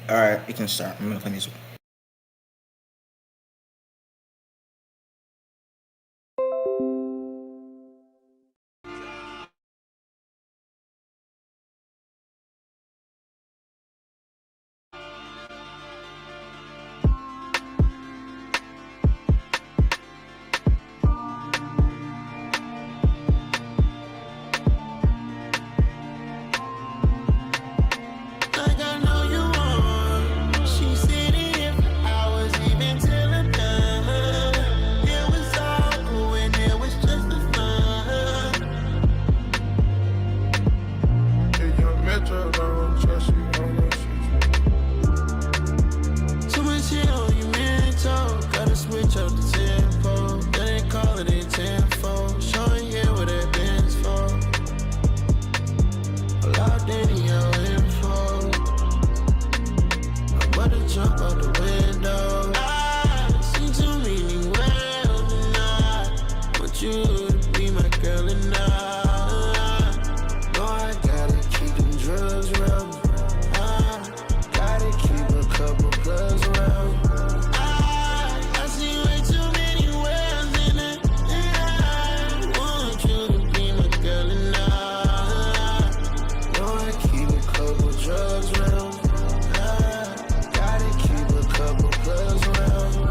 All right, you can start. I'm gonna play music. Like I know you want. She sitting here for hours, even till I'm done. It was all cool and it was just the fun. If your metro don't trust you, I don't know. Too much shit on you, mental. Gotta switch up the tempo. Then they call it a tenfold. Showing here what that band's for. Locked in your info. I'm about to jump out the window. I see too many worlds and I want you to be my girl and I know I gotta keep them drugs around me. I gotta keep a couple plugs around me. I see way too many worlds in it. I want you to be my girl and I know I keep a couple drugs around me. I gotta keep a couple plugs around me.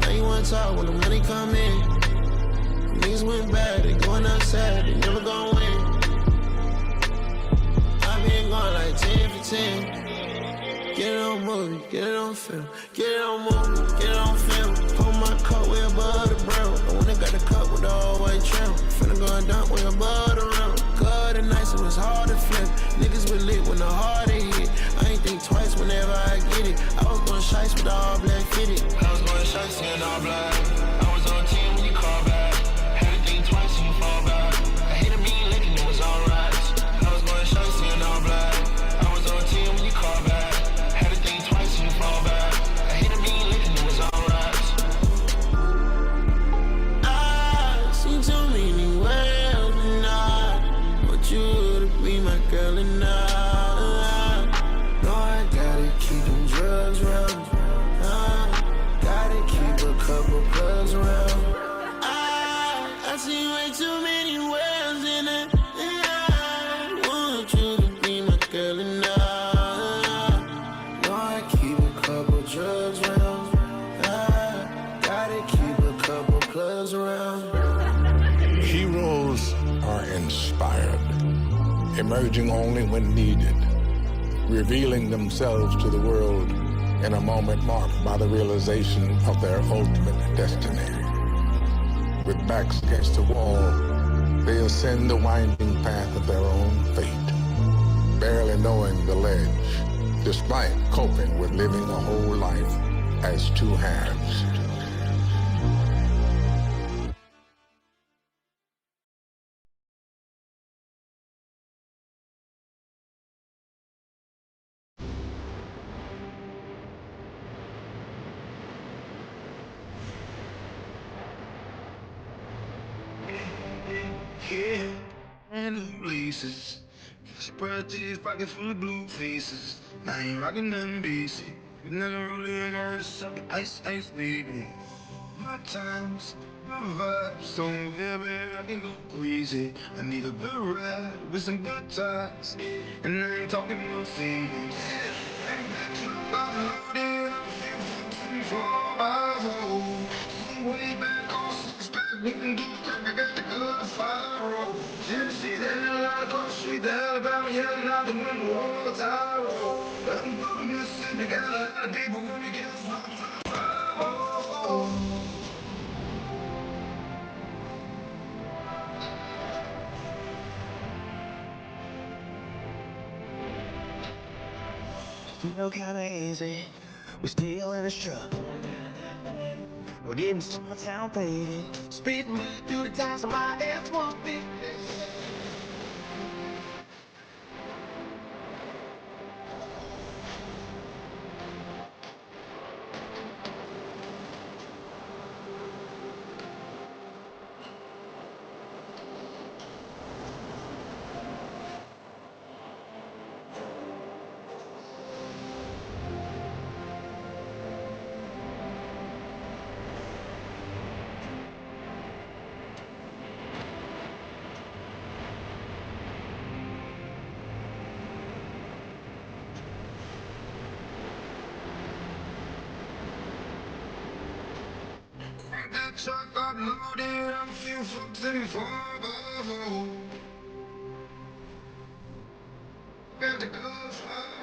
Now you wanna talk when the money come in. Niggas went bad, they going outside, they never gon' win. I been going like 10 for 10. Get it on movie, get it on film. Get it on movie, get it on film. Hold my cup way above the brim. I wanna got the cup with the all white trim. Finna go and dunk way above the rim. Good and nice, it was hard to flip. Niggas been lit when the heart they hit. I ain't think twice whenever I get it. I was going shice with the all black fitted. I was going shice in all black. I was on team when you call back. Had to think twice and you fall back. I hated me licking, it was alright. I was going shice in all black. I was on team when you call back. Had to think twice and you fall back. I hated me licking, it was alright. I seen too many worlds and I want you to be my girl and I know I gotta keep them drugs around me. I gotta keep a couple plugs around me. I see way too many worlds in it. I want you to be my girl and I know I keep a couple drugs around me. I gotta keep a couple plugs around me. Heroes are inspired, emerging only when needed, revealing themselves to the world in a moment marked by the realization of their ultimate destiny. With backs against the wall, they ascend the winding path of their own fate, barely knowing the ledge, despite coping with living a whole life as two halves. Yeah, and the places. Spread cheese, pocket full of blue faces. I ain't rockin' nothing basic. Never really immersed, ice, ice, baby. My times, my vibes, so yeah, baby, I can go crazy. I need a good ride with some good times, and I ain't talking no savings. I'm loaded, I'm 24 hours old. Way back on 6 pack, we can do crack, I got the good fire roll. Tennessee, then a lot of cross street, the Alabama, yelling out the window all the time. I'm moving Mississippi, got a lot of people with me, get feel kinda easy, we still in the truck. We're getting small town baby. Speeding through the tires of my F-150. truck got loaded, I'm feeling fucked in 4 Got the good fire.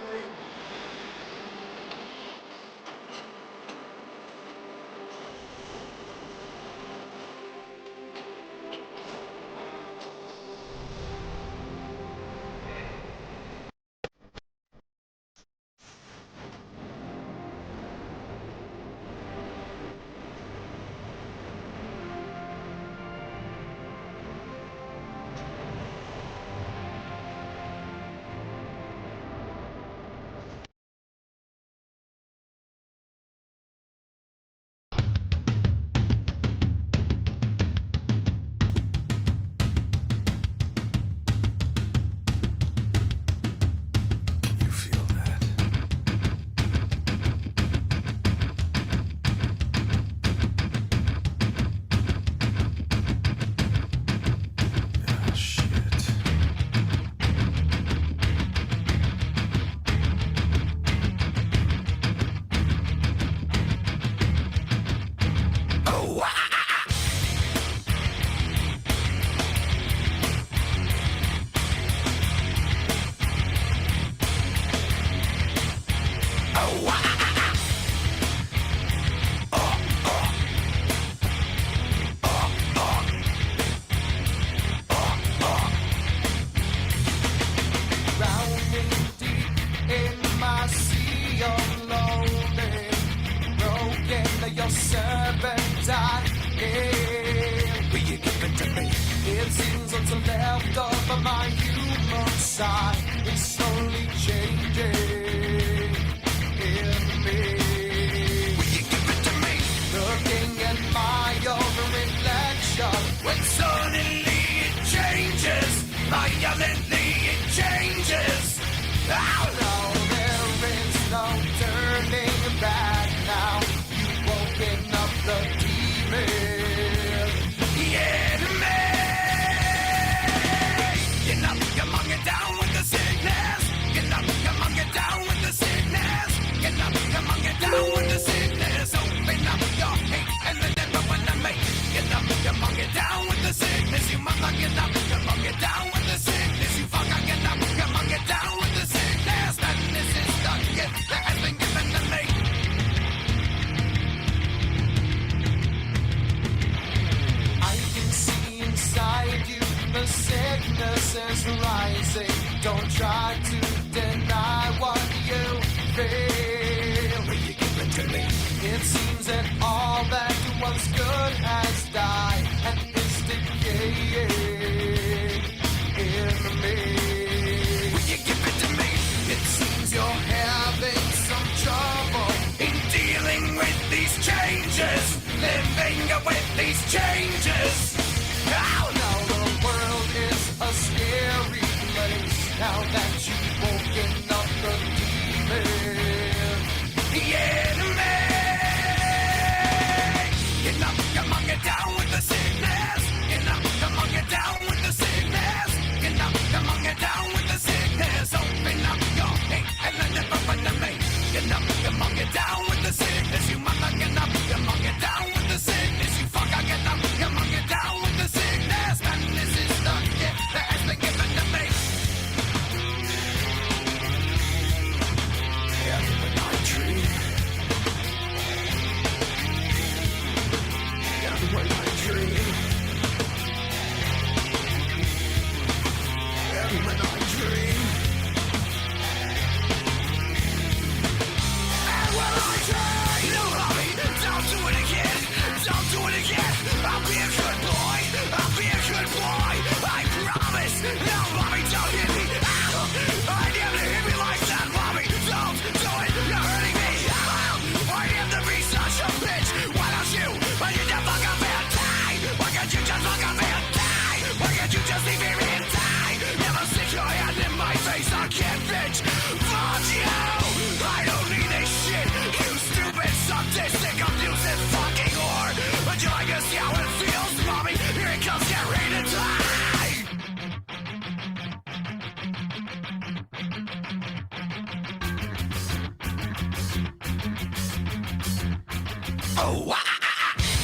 Oh,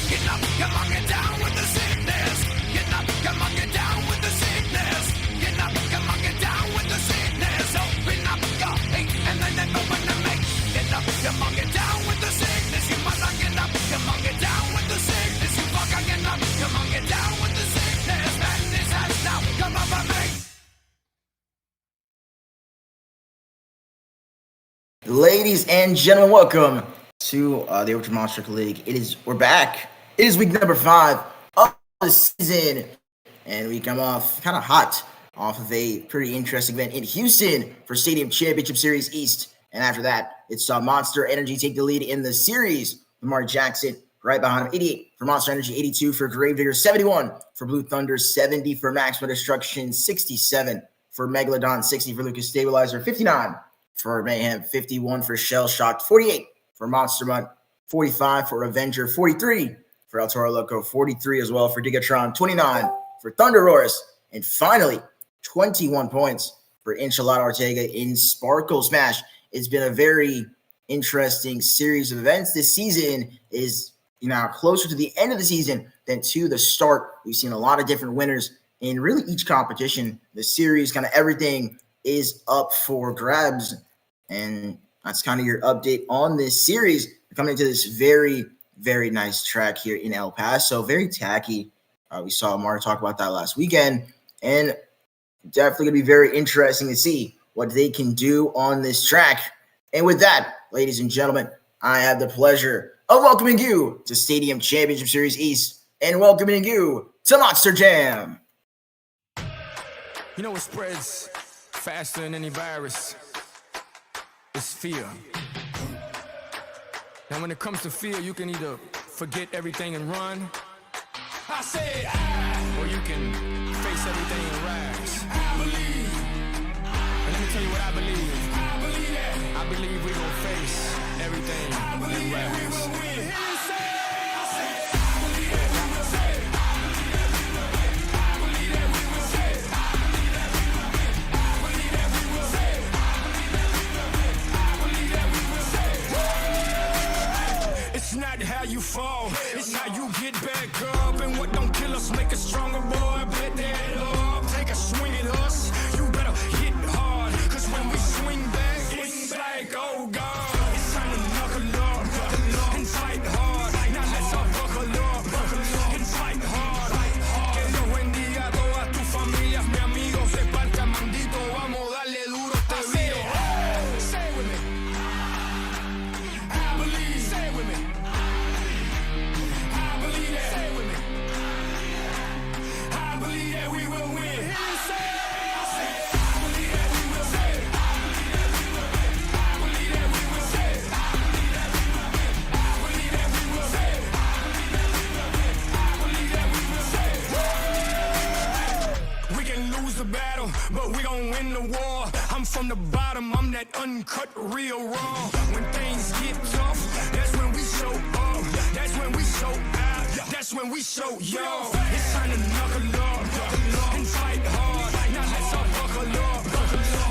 get up, come on, Ladies and gentlemen, welcome to the Overdriven Monster Trucks League. We're back. It is week number 5 of the season, and we come off kind of hot off of a pretty interesting event in Houston for Stadium Championship Series East. And after that, it saw Monster Energy take the lead in the series. Lamar Jackson right behind him, 88 for Monster Energy, 82 for Gravedigger, 71 for Blue Thunder, 70 for Maximum Destruction, 67 for Megalodon, 60 for Lucas Stabilizer, 59 for Mayhem, 51 for Shell Shocked, 48 for Monster Mutt, 45 for Avenger, 43 for El Toro Loco, 43 as well for Gigatron, 29 for Thunder Roars, and finally, 21 points for Enchilada Ortega in Sparkle Smash. It's been a very interesting series of events. This season is closer to the end of the season than to the start. We've seen a lot of different winners in really each competition. The series, kind of everything is up for grabs. And that's kind of your update on this series. We're coming into this very, very nice track here in El Paso. Very tacky. We saw Amar talk about that last weekend. And definitely going to be very interesting to see what they can do on this track. And with that, ladies and gentlemen, I have the pleasure of welcoming you to Stadium Championship Series East and welcoming you to Monster Jam. You know what spreads faster than any virus? It's fear. Now when it comes to fear, you can either forget everything and run, I said or you can face everything and rise. I believe. And let me tell you what I believe. I believe that. I believe we're gonna face everything and rise. It's not how you fall, it's how you get back up. And what don't kill us make us stronger, boy. Bet that up. Take a swing at us, you better hit hard. Cause when we swing back, it's like, oh God. It's time to knuckle up and fight hard. Now let's all buckle up and fight hard. Que Dios bendiga a todas tus familias, mi amigo. Se parta mandito, vamos darle duro este video. Say it with me. I believe, say it with me. But we gon' win the war. I'm from the bottom, I'm that uncut, real raw. When things get tough, that's when we show up. That's when we show out. That's when we show y'all. It's time to knuckle up and fight hard. Now let's all buckle up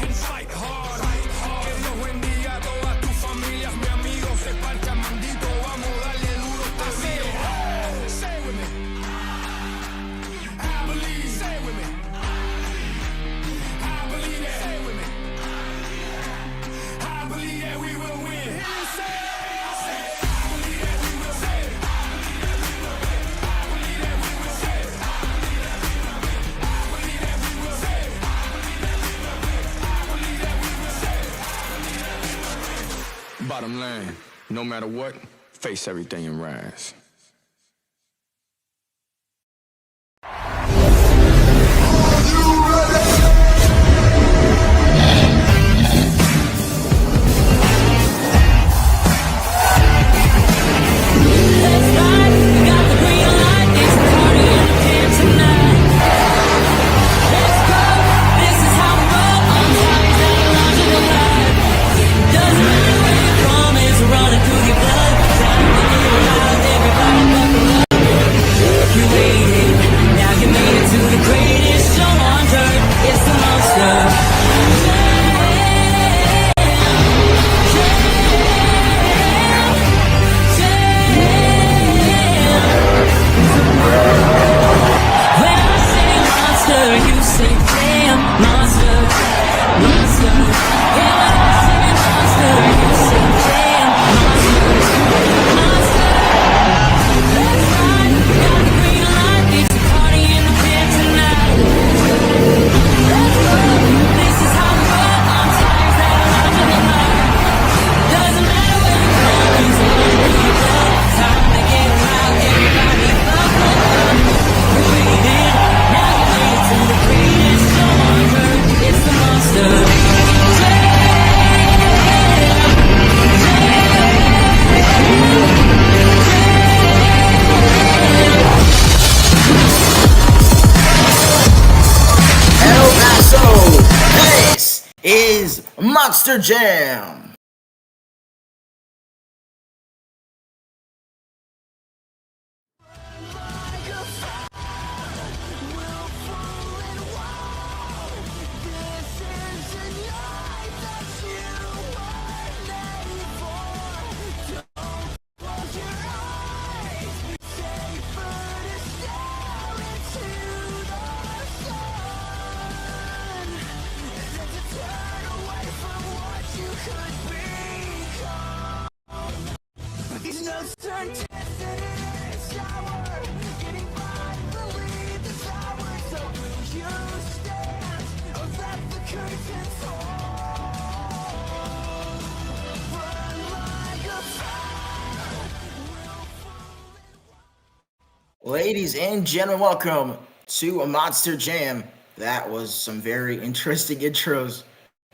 and fight hard. Que Dios bendiga a todas tus familias, mi amigo. Se parta mandito, vamos darle duro este video. Say it with me. I believe, say it with me. Bottom line, no matter what, face everything and rise. Running through your blood, everybody. is Monster Jam. Ladies and gentlemen, welcome to a Monster Jam. That was some very interesting intros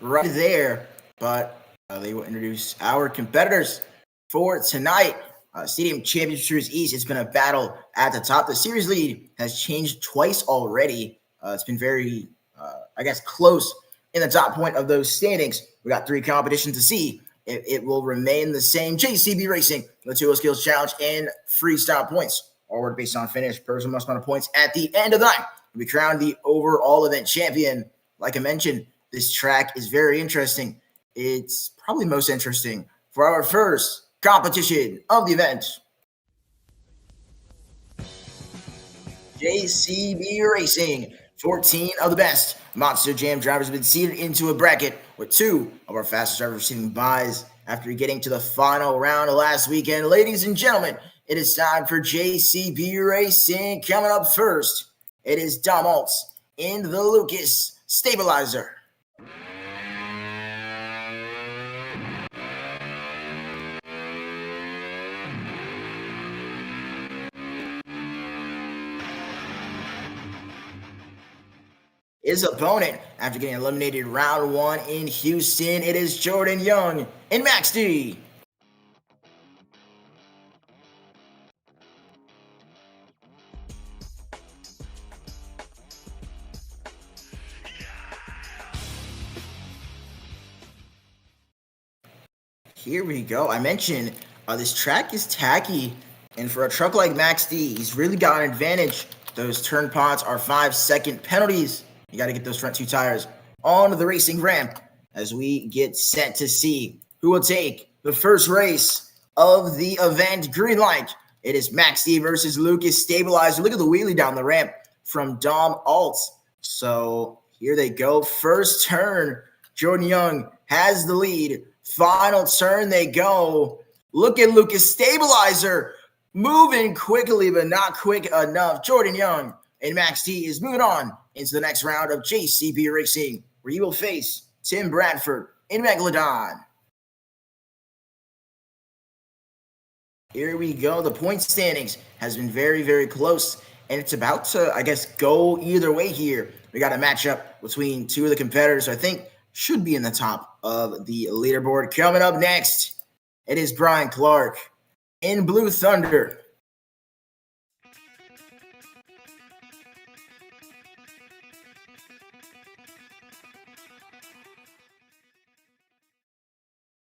right there, but they will introduce our competitors for tonight. Stadium Championship Series East, it's been a battle at the top. The series lead has changed twice already. It's been very, close in the top point of those standings. We got 3 competitions to see if it will remain the same. JCB Racing, the 2 Skills Challenge, and Freestyle points. Award based on finish, person most amount of points at the end of the night. We crowned the overall event champion. Like I mentioned, this track is very interesting. It's probably most interesting for our first competition of the event. JCB Racing, 14 of the best Monster Jam drivers have been seeded into a bracket with 2 of our fastest drivers receiving buys after getting to the final round of last weekend. Ladies and gentlemen, it is time for JCB Racing. Coming up first, it is Dom Altz in the Lucas Stabilizer. His opponent, after getting eliminated round 1 in Houston, it is Jordan Young in Max D. Here we go. I mentioned this track is tacky, and for a truck like Max D, he's really got an advantage. Those turn pods are 5-second penalties. You got to get those front 2 tires onto the racing ramp as we get set to see who will take the first race of the event. Green light. It is Max D versus Lucas Stabilizer. Look at the wheelie down the ramp from Dom Altz. So here they go. First turn, Jordan Young has the lead. Final turn they go. Look at Lucas Stabilizer moving quickly, but not quick enough. Jordan Young and Max D is moving on into the next round of JCB Racing, where he will face Tim Bradford in Megalodon. Here we go. The point standings has been very, very close, and it's about to, go either way here. We got a matchup between 2 of the competitors, I think should be in the top of the leaderboard. Coming up next, it is Brian Clark in Blue Thunder.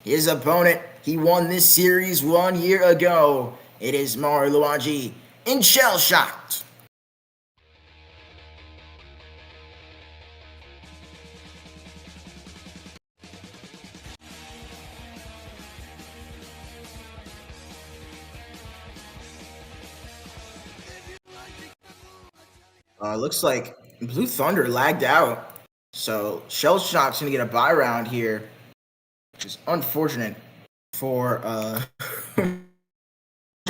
His opponent, he won this series 1 year ago. It is Mario Luigi in Shell Shocked. Looks like Blue Thunder lagged out. So Shell Shock's going to get a bye round here, which is unfortunate for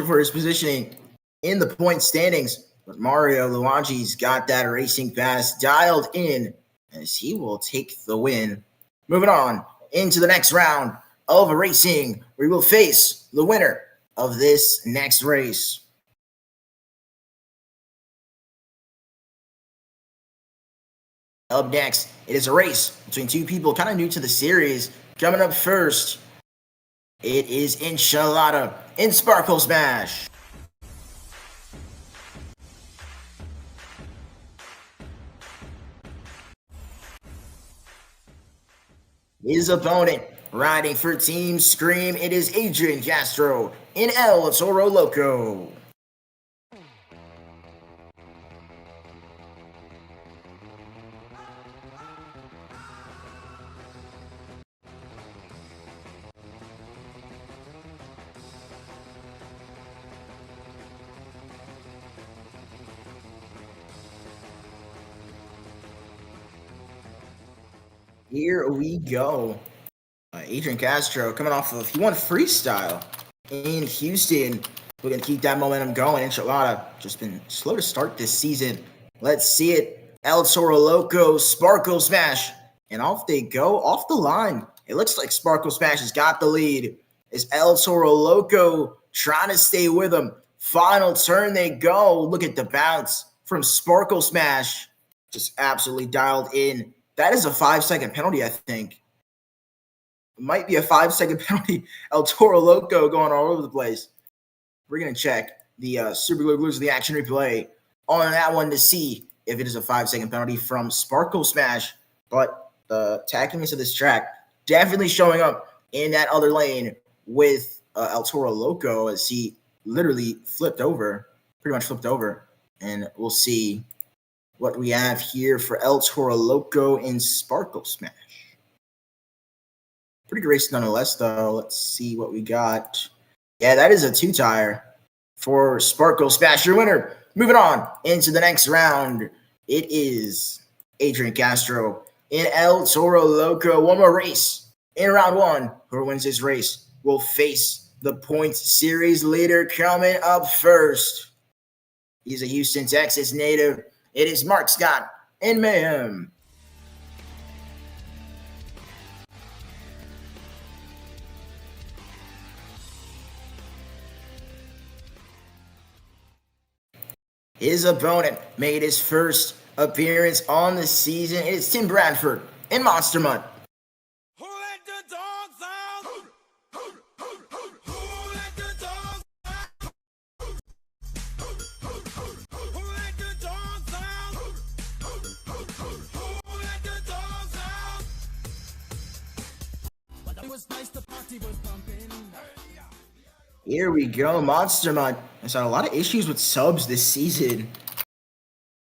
for his positioning in the point standings. But Mario Luigi's got that racing pass dialed in as he will take the win. Moving on into the next round of racing, we will face the winner of this next race. Up next, it is a race between 2 people kind of new to the series. Coming up first, it is Enchilada in Sparkle Smash. His opponent, riding for Team Scream, it is Adrian Castro in El Toro Loco. Here we go. Adrian Castro coming off of, he won Freestyle in Houston. We're going to keep that momentum going. Enchilada just been slow to start this season. Let's see it. El Toro Loco, Sparkle Smash. And off they go, off the line. It looks like Sparkle Smash has got the lead. Is El Toro Loco trying to stay with him? Final turn they go. Look at the bounce from Sparkle Smash. Just absolutely dialed in. That is a 5-second penalty, I think. It might be a 5-second penalty. El Toro Loco going all over the place. We're going to check the Super Glue Glues of the action replay on that one to see if it is a 5-second penalty from Sparkle Smash. But the tackiness of this track definitely showing up in that other lane with El Toro Loco as he literally pretty much flipped over. And we'll see what we have here for El Toro Loco in Sparkle Smash. Pretty good race nonetheless, though. Let's see what we got. Yeah, that is a 2-tire for Sparkle Smash. Your winner. Moving on into the next round. It is Adrian Castro in El Toro Loco. One more race in round 1. Whoever wins this race will face the points series leader. Coming up first, he's a Houston, Texas native. It is Mark Scott in Mayhem. His opponent made his first appearance on the season. It is Tim Bradford in Monster Mud. Who let the dogs out? Who let the dogs out? Who let the dogs out? Who let the dogs out? It was nice, the party was pumping. Here we go, Monster Mud has had a lot of issues with subs this season.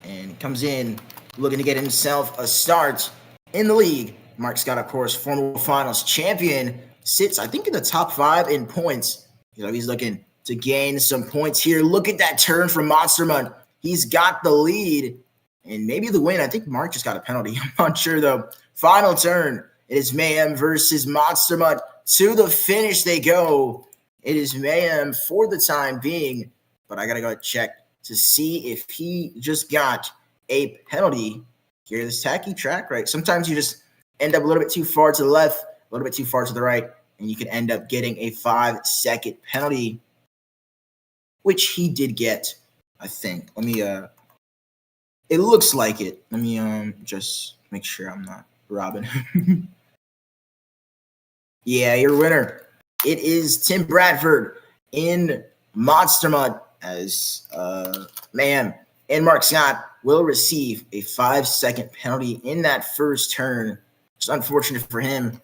And comes in looking to get himself a start in the league. Mark Scott, of course, former finals champion, sits, I think, in the top 5 in points. He's looking to gain some points here. Look at that turn from Monster Mud. He's got the lead and maybe the win. I think Mark just got a penalty. I'm not sure, though. Final turn. It is Mayhem versus Monster Mud. To the finish they go. It is Mayhem for the time being, but I got to go check to see if he just got a penalty here. This tacky track, right? Sometimes you just end up a little bit too far to the left, a little bit too far to the right, and you can end up getting a 5-second penalty, which he did get, I think. Let me, it looks like it. Let me just make sure I'm not robbing. Yeah, your winner. It is Tim Bradford in Monster Mud as Mayhem and Mark Scott will receive a 5-second penalty in that first turn. It's unfortunate for him,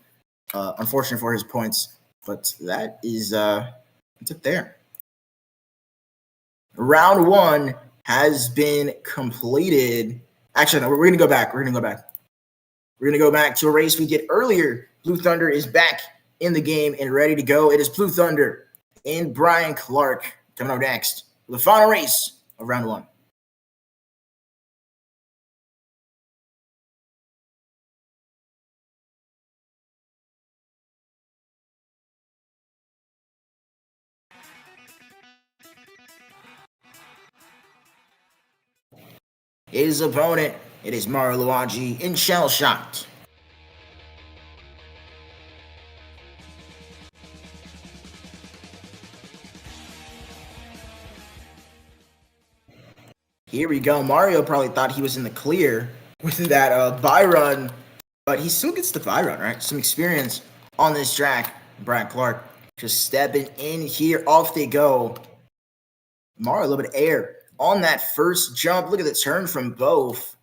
unfortunate for his points, but that is it's it there. Round 1 has been completed. Actually, no, we're going to go back. We're going to go back to a race we did earlier. Blue Thunder is back in the game and ready to go. It is Blue Thunder and Brian Clark coming up next for the final race of round 1. His opponent, it is Mario Luigi in Shell Shocked. Here we go. Mario probably thought he was in the clear with that buy run, but he still gets the buy run, right? Some experience on this track. Brian Clark just stepping in here. Off they go. Mario, a little bit of air on that first jump. Look at the turn from both.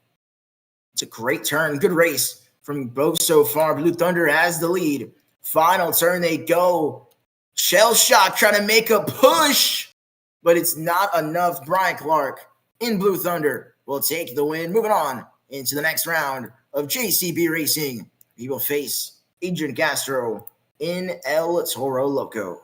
It's a great turn. Good race from both so far. Blue Thunder has the lead. Final turn they go. Shell Shock trying to make a push, but it's not enough. Brian Clark in Blue Thunder will take the win. Moving on into the next round of JCB Racing. He will face Adrian Castro in El Toro Loco.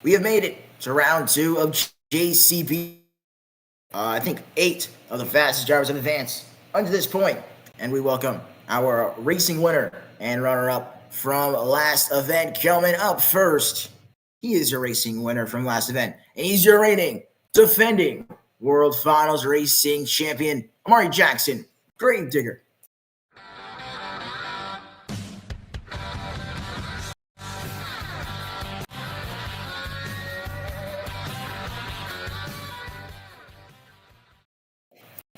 We have made it to round 2 of JCB. I think 8 of the fastest drivers have advanced unto this point, and we welcome our racing winner and runner-up from last event. Coming up first, he is your racing winner from last event, and he's your reigning, defending World Finals Racing Champion, Amari Jackson, Grave Digger.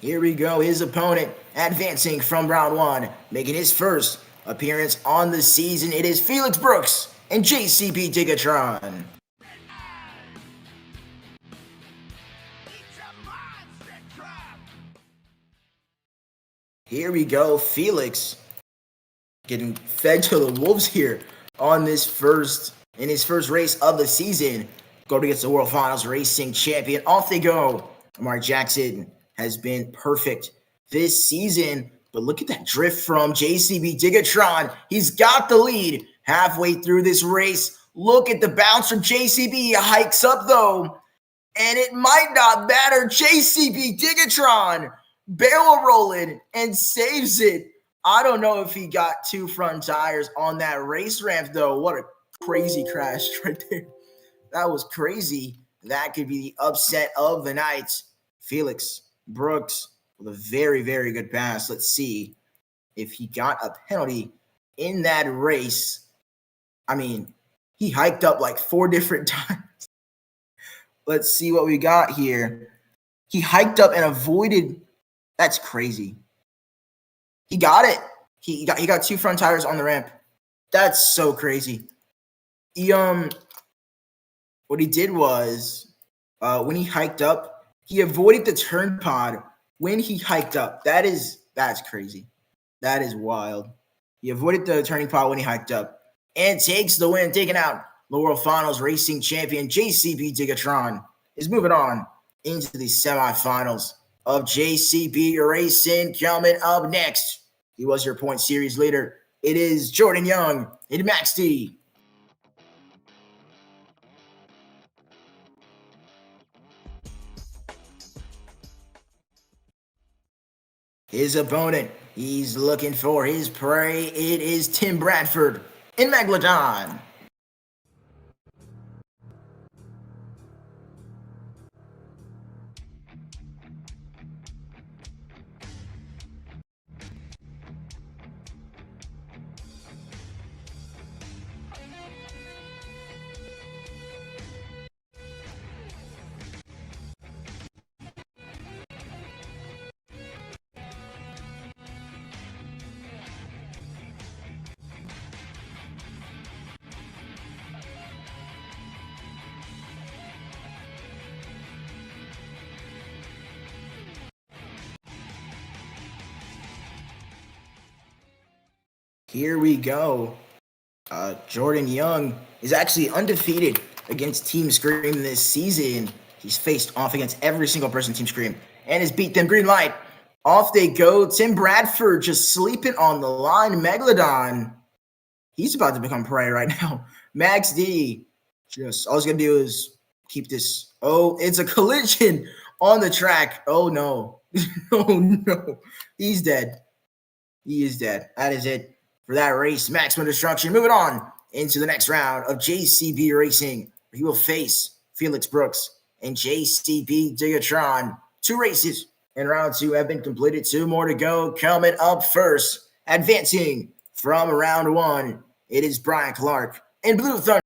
Here we go, his opponent advancing from round 1, making his first appearance on the season. It is Felix Brooks and JCB Gigatron. Here we go, Felix getting fed to the wolves here on this in his first race of the season. Going against the World Finals Racing Champion. Off they go. Amari Jackson has been perfect this season, but look at that drift from JCB Gigatron. He's got the lead halfway through this race. Look at the bounce from JCB. He hikes up though, and it might not matter. JCB Gigatron barrel rolling and saves it. I don't know if he got 2 front tires on that race ramp though. What a crazy crash right there. That was crazy. That could be the upset of the night. Felix Brooks with a very, very good pass. Let's see if he got a penalty in that race. I mean, he hiked up like 4 different times. Let's see what we got here. He hiked up and avoided. That's crazy. He got it. He got 2 front tires on the ramp. That's so crazy. What he did was when he hiked up, he avoided the turn pod when he hiked up. That's crazy. That is wild. He avoided the turning pod when he hiked up and takes the win, taking out the World Finals Racing Champion. JCB Gigatron is moving on into the semifinals of JCB Racing. Coming up next, he was your point series leader. It is Jordan Young and Max D. His opponent, he's looking for his prey. It is Tim Bradford in Megalodon. Here we go. Jordan Young is actually undefeated against Team Scream this season. He's faced off against every single person Team Scream and has beat them. Green light. Off they go. Tim Bradford just sleeping on the line. Megalodon. He's about to become prey right now. Max D. Just all he's going to do is keep this. Oh, it's a collision on the track. Oh, no. Oh, no. He's dead. He is dead. That is it for that race. Maximum Destruction. Moving on into the next round of JCB Racing. He will face Felix Brooks and JCB Gigatron. 2 races in round 2 have been completed. 2 more to go. Coming up first, advancing from round 1, it is Brian Clark in Blue Thunder.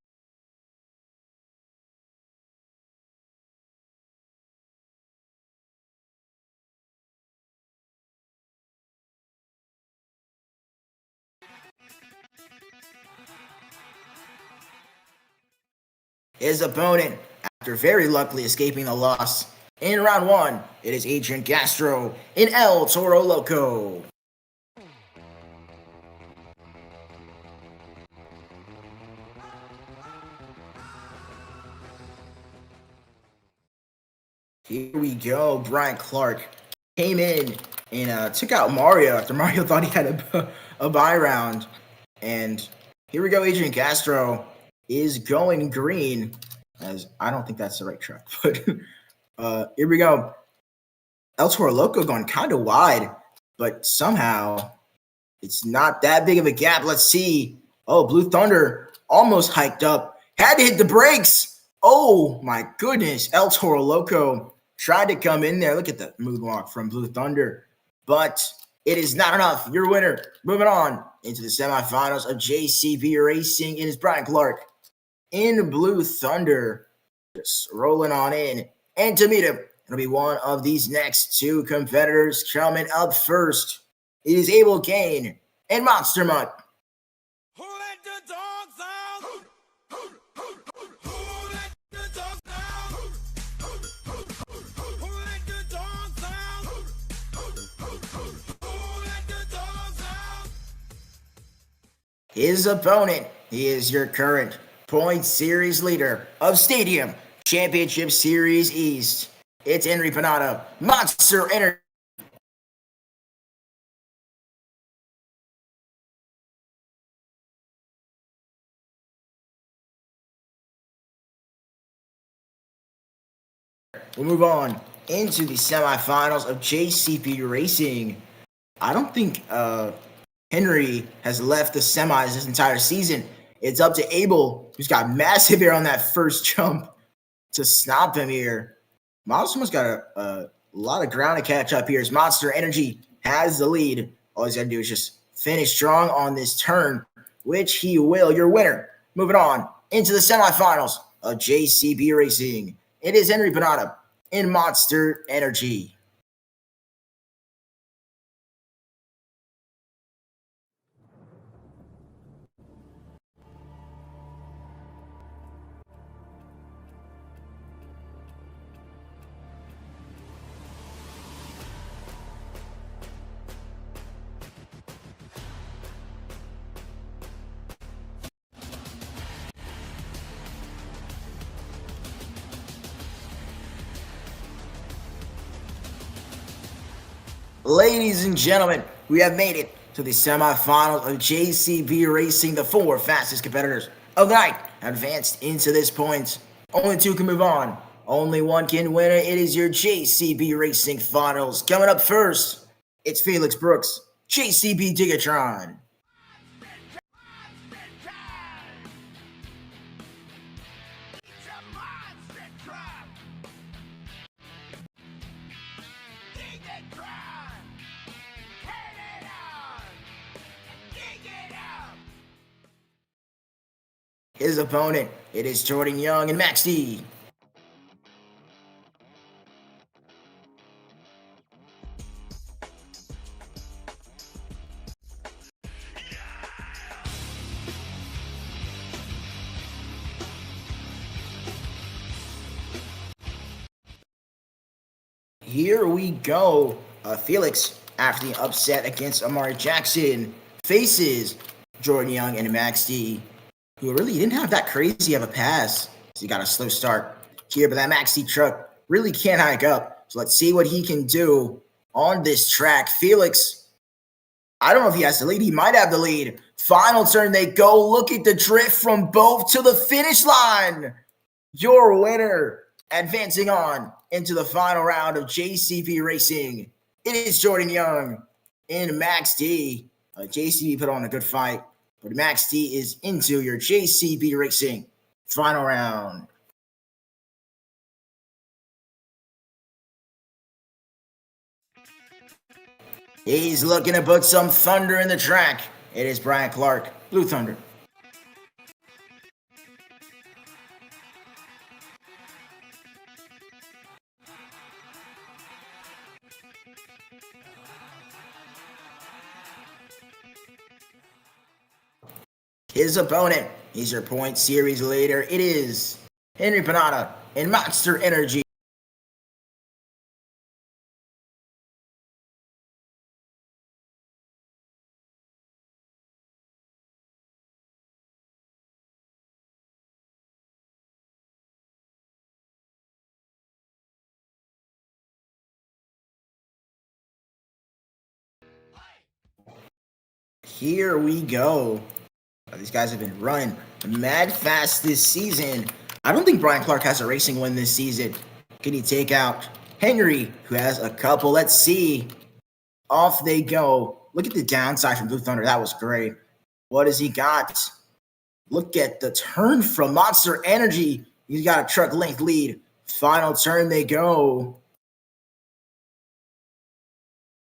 His opponent, after very luckily escaping the loss in round 1, it is Adrian Castro in El Toro Loco. Here we go. Brian Clark came in and took out Mario after Mario thought he had a bye round. And here we go. Adrian Castro is going green. As I don't think that's the right track, but here we go. El Toro Loco going kind of wide, but somehow it's not that big of a gap. Let's see. Oh, Blue Thunder almost hiked up. Had to hit the brakes. Oh, my goodness. El Toro Loco tried to come in there. Look at the moonwalk from Blue Thunder. But it is not enough. Your winner. Moving on into the semifinals of JCB Racing. It is Brian Clark in Blue Thunder. Just rolling on in. And to meet him, it'll be one of these next two competitors coming up first. It is Abel Kane and Monster Mutt. Who let the dogs out? Who let the dogs out? Who let the dogs out? Who let the dogs out? His opponent, he is your current point series leader of Stadium Championship Series East. It's Henry Panada, Monster Energy. We'll move on into the semifinals of JCB Racing. I don't think Henry has left the semis this entire season. It's up to Abel, who's got massive air on that first jump, to stop him here. Monster's got a lot of ground to catch up here as Monster Energy has the lead. All he's got to do is just finish strong on this turn, which he will. Your winner. Moving on into the semifinals of JCB Racing. It is Henry Panada in Monster Energy. Ladies and gentlemen, we have made it to the semifinals of JCB Racing. The 4 fastest competitors of the night have advanced into this point. Only 2 can move on. Only 1 can win it. It is your JCB Racing finals. Coming up first, it's Felix Brooks, JCB Gigatron. His opponent, it is Jordan Young and Max D. Here we go. Felix, after the upset against Amari Jackson, faces Jordan Young and Max D, who really didn't have that crazy of a pass. So he got a slow start here, but that Max D truck really can't hike up. So let's see what he can do on this track. Felix, I don't know if he has the lead. He might have the lead. Final turn they go. Look at the drift from both to the finish line. Your winner, advancing on into the final round of JCB Racing. It is Jordan Young and Max D. JCB put on a good fight, but Max D is into your JCB Racing final round. He's looking to put some thunder in the track. It is Brian Clark, Blue Thunder. His opponent, he's your point series leader. It is Henry Panada in Monster Energy. Here we go. These guys have been running mad fast this season. I don't think Brian Clark has a racing win this season. Can he take out Henry, who has a couple? Let's see. Off they go. Look at the downside from Blue Thunder. That was great. What has he got? Look at the turn from Monster Energy. He's got a truck length lead. Final turn they go.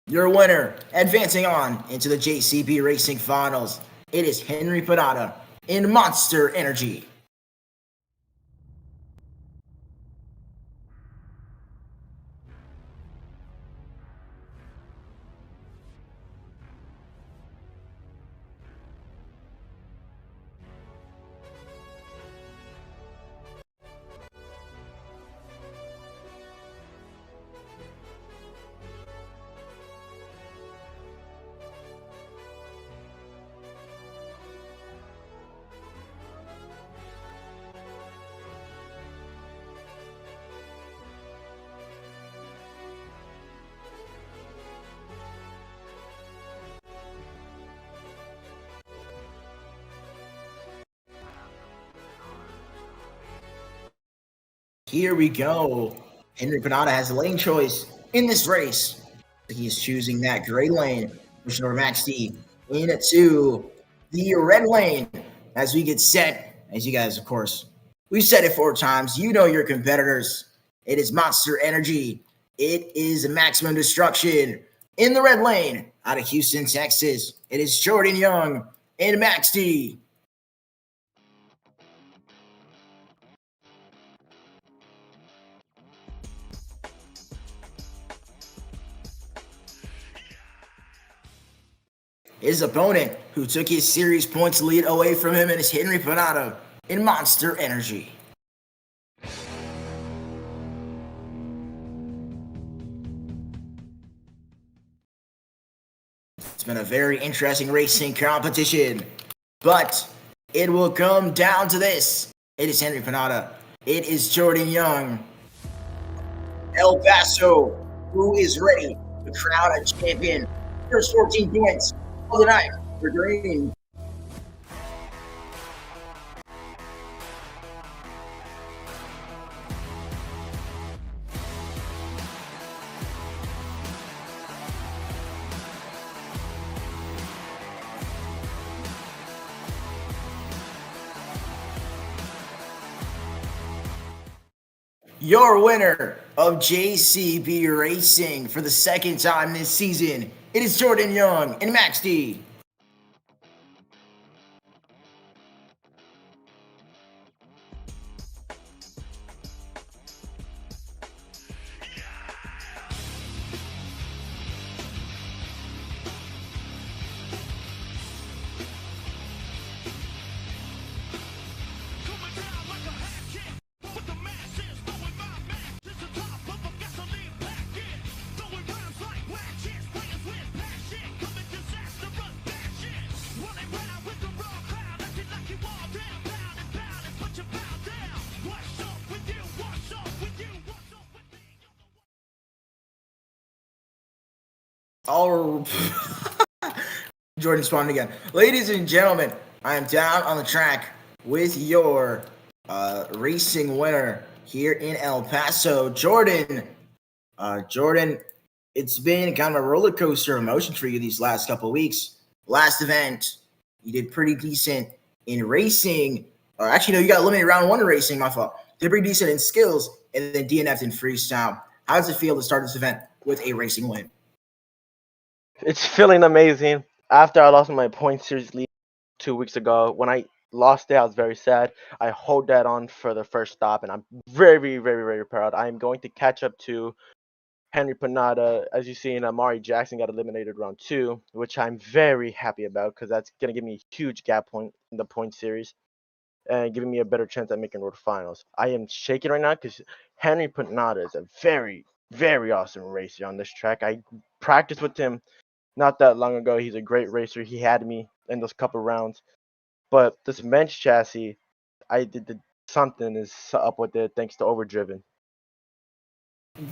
Your winner, advancing on into the JCB Racing Finals, it is Henry Panada in Monster Energy. Here we go. Henry Panada has a lane choice in this race. He is choosing that gray lane, pushing over Max D into the red lane as we get set. As you guys, of course, we've said it 4 times. You know your competitors. It is Monster Energy. It is Maximum Destruction in the red lane out of Houston, Texas. It is Jordan Young and Max D. His opponent, who took his series points lead away from him, is Henry Panada in Monster Energy. It's been a very interesting racing competition, but it will come down to this. It is Henry Panada. It is Jordan Young. El Paso, who is ready to crown a champion. First 14 points of the night for green. Your winner of JCB Racing for the second time this season, it is Jordan Young and Max D. Oh, Jordan spawned again. Ladies and gentlemen, I am down on the track with your racing winner here in El Paso, Jordan. Jordan, it's been kind of a roller coaster of emotions for you these last couple of weeks. Last event, you did pretty decent in racing. Or actually, no, you got eliminated round 1 in racing, my fault. Did pretty decent in skills and then DNF'd in freestyle. How does it feel to start this event with a racing win? It's feeling amazing. After I lost my point series lead 2 weeks ago, when I lost it, I was very sad. I hold that on for the first stop, and I'm very, very, very proud. I am going to catch up to Henry Panada. As you see, Amari Jackson got eliminated round 2, which I'm very happy about because that's going to give me a huge gap point in the point series. and giving me a better chance at making road finals. I am shaking right now because Henry Panada is a very, very awesome racer on this track. I practiced with him not that long ago. He's a great racer. He had me in those couple rounds. But this bench chassis, I did something is up with it thanks to Overdriven.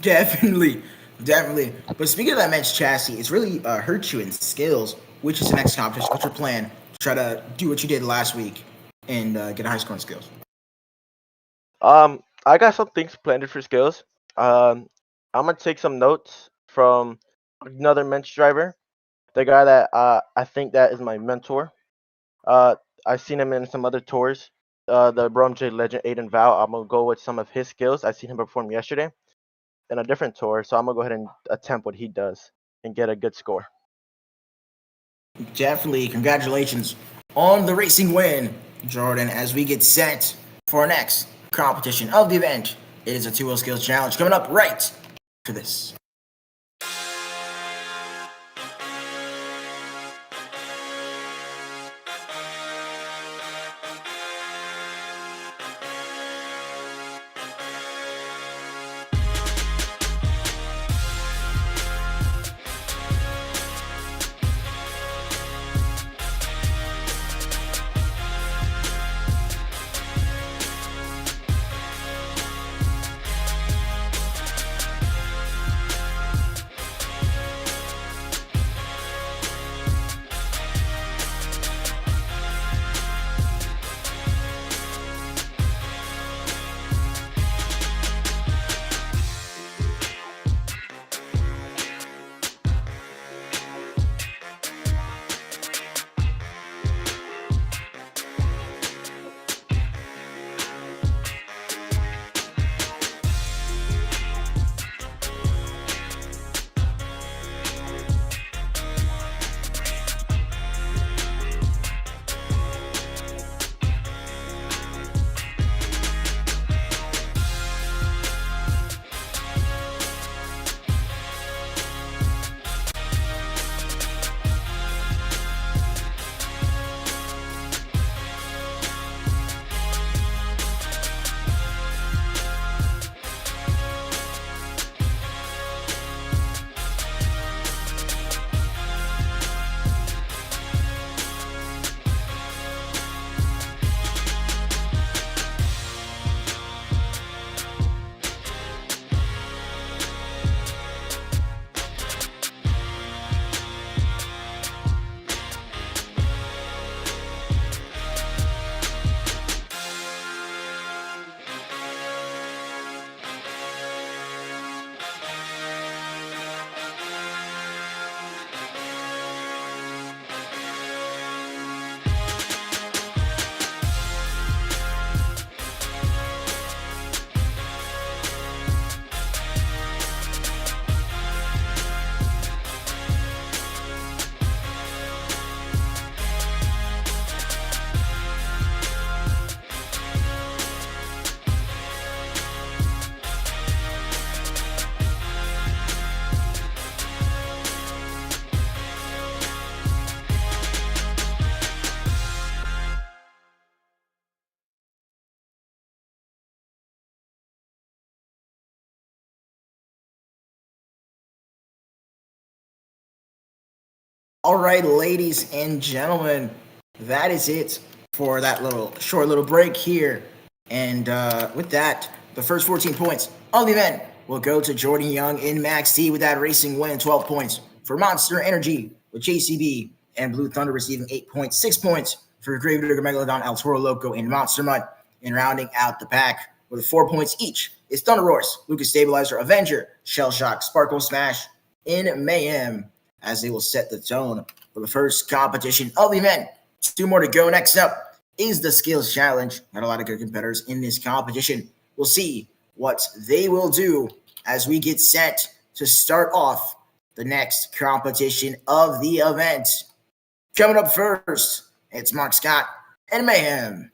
Definitely, definitely. But speaking of that men's chassis, it's really hurt you in skills. Which is the next competition? What's your plan to try to do what you did last week and get a high score in skills? I got some things planned for skills. I'm gonna take some notes from another men's driver, the guy that I think that is my mentor. Uh, I've seen him in some other tours. The Brom J legend Aiden Val. I'm gonna go with some of his skills. I seen him perform yesterday in a different tour, so I'm gonna go ahead and attempt what he does and get a good score. Definitely, congratulations on the racing win, Jordan. As we get set for our next competition of the event, it is a two-wheel skills challenge coming up right for this. All right, ladies and gentlemen, that is it for that short little break here. And with that, the first 14 points of the event will go to Jordan Young in Max T with that racing win, 12 points. For Monster Energy with JCB and Blue Thunder receiving 8 points, 6 points for Gravedigger Megalodon, El Toro Loco, and Monster Mud. And rounding out the pack with 4 points each is Thunder Roars, Lucas Stabilizer, Avenger, Shell Shock, Sparkle Smash, in Mayhem, as they will set the tone for the first competition of the event. 2 more to go. Next up is the Skills Challenge. Got a lot of good competitors in this competition. We'll see what they will do as we get set to start off the next competition of the event. Coming up first, it's Mark Scott and Mayhem.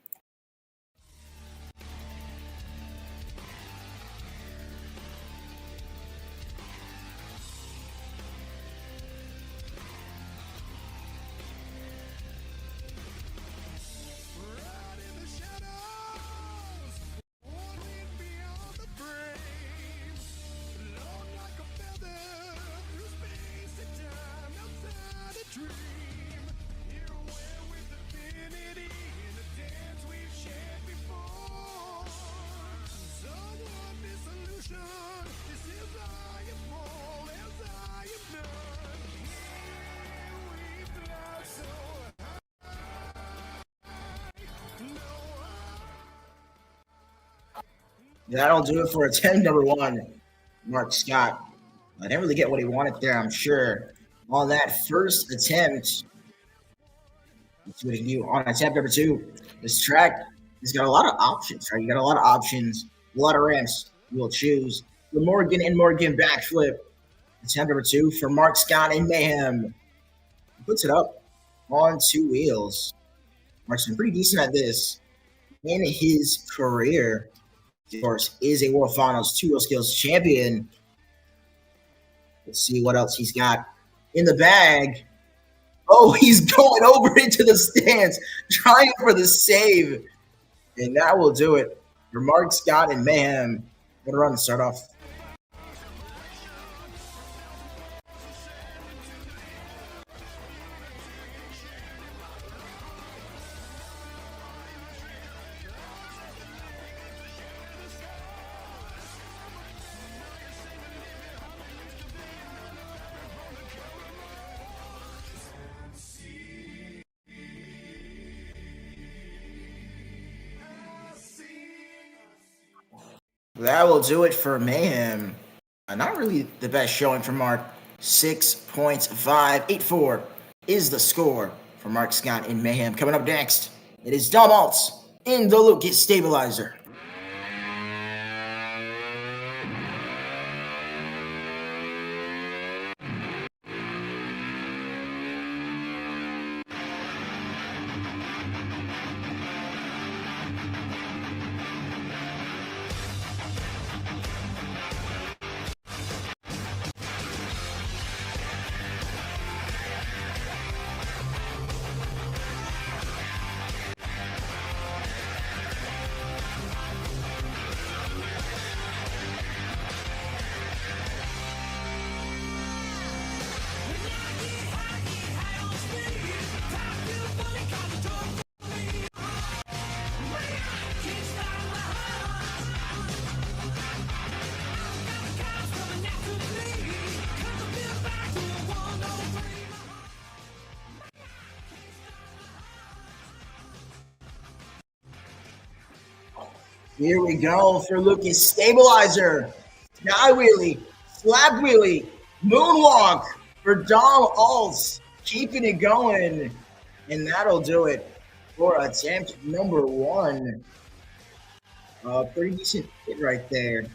That'll do it for attempt number 1. Mark Scott. I didn't really get what he wanted there, I'm sure. On that first attempt, let's see what he can do on attempt number 2. This track has got a lot of options, right? You got a lot of options, a lot of ramps you will choose. The Morgan and Morgan backflip. Attempt number 2 for Mark Scott and Mayhem. He puts it up on 2 wheels. Mark's been pretty decent at this in his career. Of course, is a World Finals 2 Wheel Skills champion. Let's see what else he's got in the bag. Oh, he's going over into the stands, trying for the save. And that will do it for Mark Scott and Mayhem. What a run to start off. That will do it for Mayhem. Not really the best showing from Mark. 6.584 is the score for Mark Scott in Mayhem. Coming up next, it is Dom Alts in the Lucas Stabilizer. Here we go for Lucas Stabilizer. Sky wheelie, slap wheelie, moonwalk for Dom Alts. Keeping it going. And that'll do it for attempt number 1. Pretty decent hit right there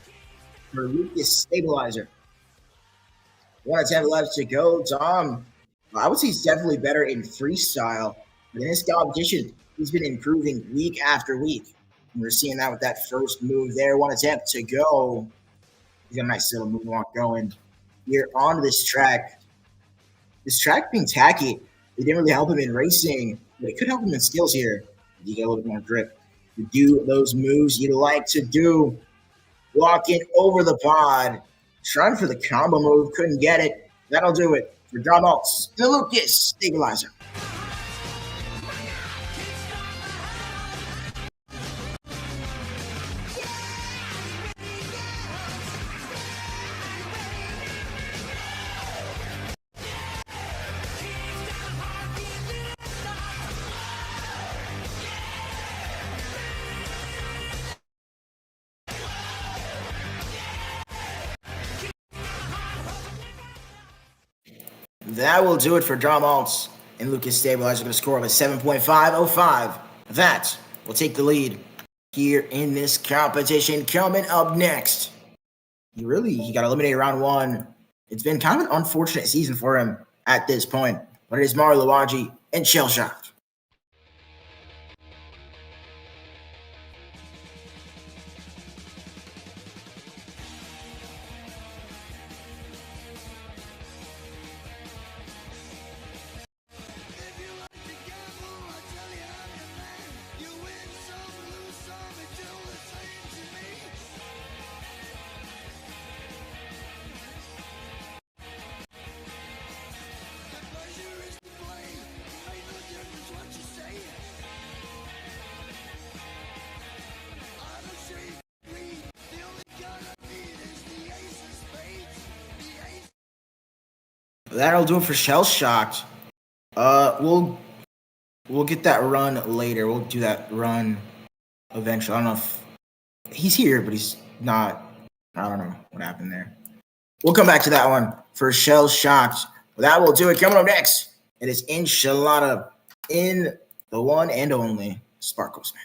for Lucas Stabilizer. 1 attempt left to go. Dom, I would say he's definitely better in freestyle. But in this competition, he's been improving week after week. And we're seeing that with that first move there. 1 attempt to go. He's got a nice little moonwalk going here on this track. This track being tacky, it didn't really help him in racing, but it could help him in skills here. You get a little bit more grip to do those moves you like to do. Walking over the pod, trying for the combo move, couldn't get it. That'll do it for Dom Alts, the Lucas Stabilizer. That will do it for Dom Alts and Lucas Stabilizer with a score of a 7.505. That will take the lead here in this competition. Coming up next, he got eliminated round 1. It's been kind of an unfortunate season for him at this point, but it is Mario Luigi and Shell Shock. That'll do it for Shell Shocked. We'll get that run later. We'll do that run eventually. I don't know if he's here, but he's not. I don't know what happened there. We'll come back to that one for Shell Shocked. But that will do it. Coming up next, it is Enchilada in the one and only Sparkle Smash.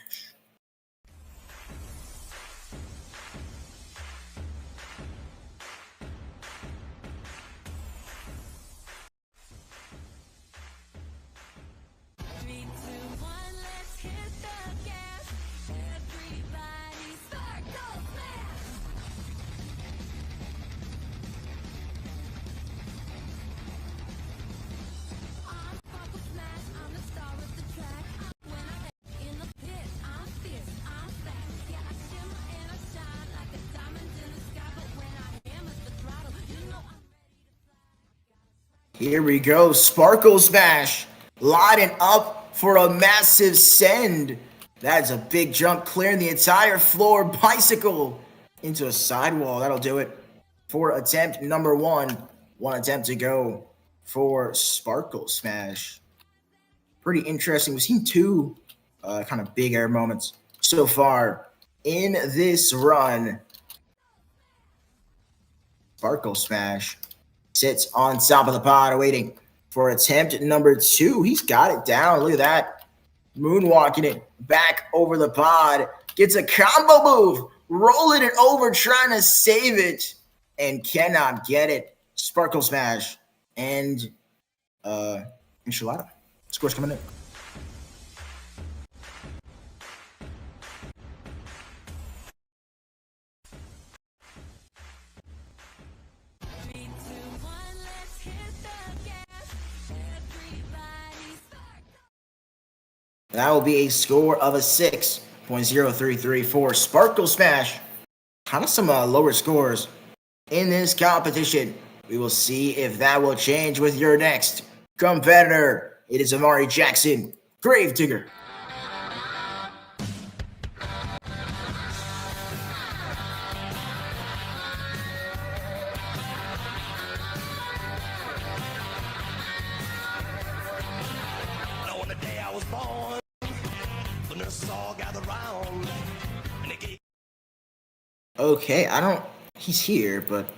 Here we go. Sparkle Smash lining up for a massive send. That's a big jump, clearing the entire floor. Bicycle into a sidewall. That'll do it for attempt number one. One attempt to go for Sparkle Smash. Pretty interesting. We've seen two kind of big air moments so far in this run. Sparkle Smash sits on top of the pod waiting for attempt number two. He's got it down. Look at that. Moonwalking it back over the pod. Gets a combo move. Rolling it over, trying to save it. And cannot get it. Sparkle Smash and Enchilada. Scores coming in. That will be a score of a 6.033 for Sparkle Smash. Kind of some lower scores in this competition. We will see if that will change with your next competitor. It is Amari Jackson, Gravedigger. Okay, he's here, but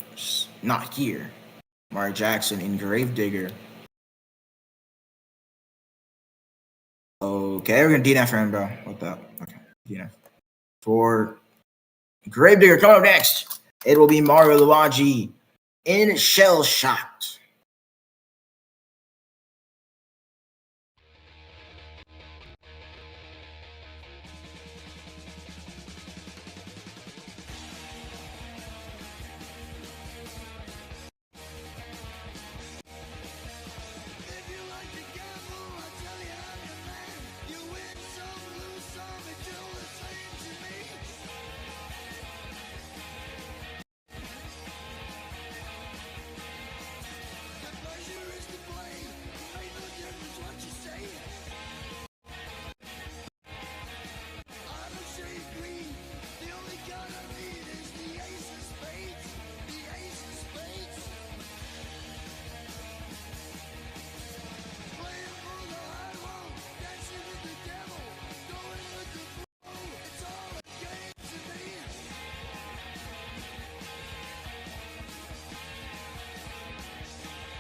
not here. Amari Jackson in Gravedigger. Okay, we're gonna DNF for him, bro. What the? Okay, DNF. For Gravedigger, coming up next, it will be Mario Luigi in Shell Shocked.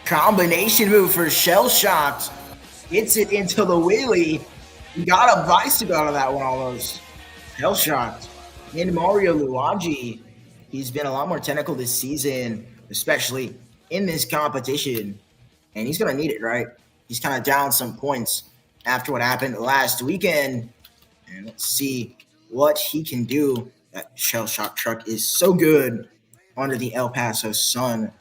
Combination move for Shell Shocked. Gets it into the wheelie. You got a bicycle out of that one almost. Shell Shocked. And Mario Luigi. He's been a lot more technical this season, especially in this competition. And he's going to need it, right? He's kind of down some points after what happened last weekend. And let's see what he can do. That Shell Shock truck is so good under the El Paso sun.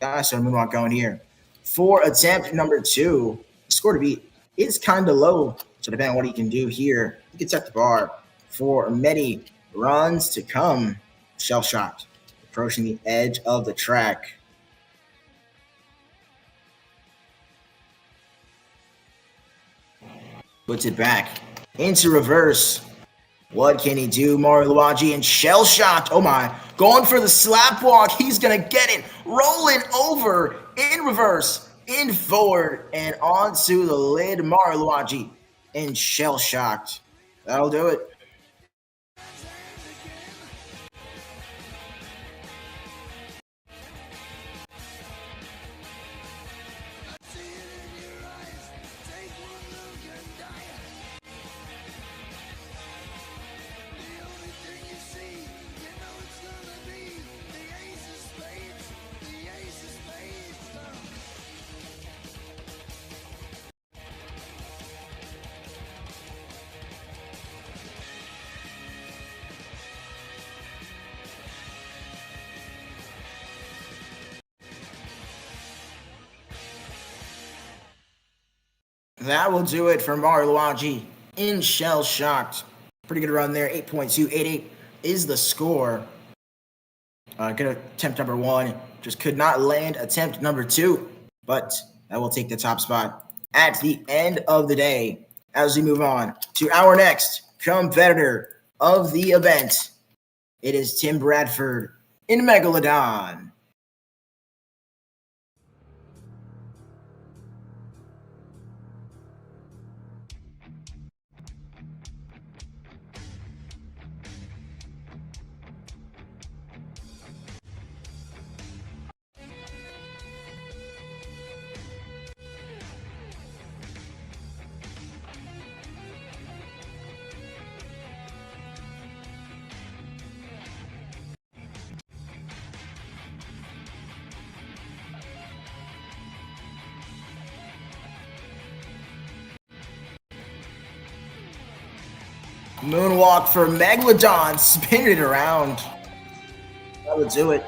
So Moonwalk going here. For attempt number two, the score to beat is kind of low. So depending on what he can do here, he can set the bar for many runs to come. Shell Shocked approaching the edge of the track. Puts it back into reverse. What can he do? Mario Luigi and Shell Shocked. Oh my. Going for the slap walk. He's going to get it. Rolling over in reverse, in forward, and onto the lid. Mario Luigi and Shell Shocked. That'll do it. that will do it for Mario Luigi in Shell Shocked. Pretty good run there. 8.288 is the score. Good attempt number 1. Just could not land attempt number 2. But that will take the top spot at the end of the day. As we move on to our next competitor of the event, it is Tim Bradford in Megalodon. Moonwalk for Megalodon, spin it around. That would do it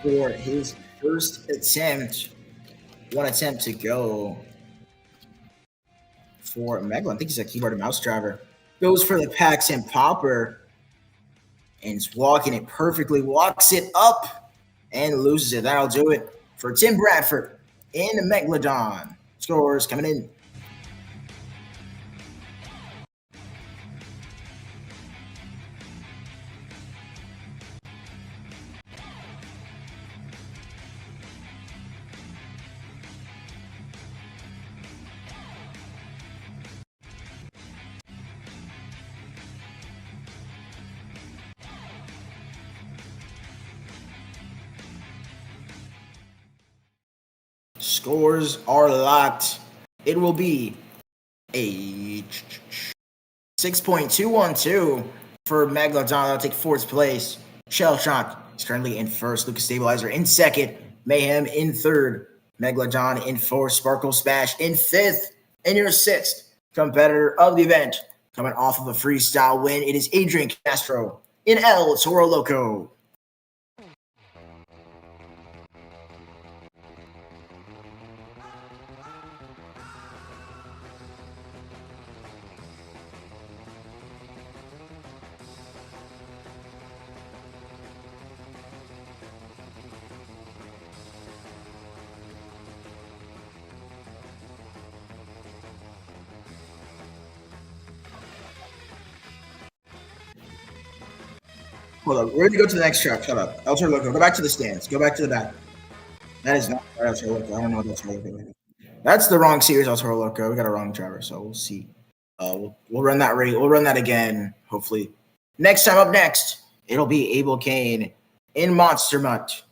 for his first attempt. One attempt to go for Megalodon. I think he's a keyboard and mouse driver. Goes for the Pax and Popper. And is walking it perfectly. Walks it up and loses it. That'll do it for Tim Bradford in Megalodon. Scores coming in. Scores are locked. It will be a 6.212 for Megalodon. That'll take fourth place. Shell Shock is currently in first. Lucas Stabilizer in second. Mayhem in third. Megalodon in fourth. Sparkle Smash in fifth. And your sixth competitor of the event, coming off of a freestyle win, it is Adrian Castro in El Toro Loco. Hold up. We're going to go to the next track. Shut up. El Toro Loco. Go back to the stands. Go back to the back. That is not El Toro Loco. I don't know what El Toro Loco is. That's the wrong series, El Toro Loco. We got a wrong driver, so we'll see. We'll run that rate. We'll run that again, hopefully. Next time up next, it'll be Abel Kane in Monster Mutt.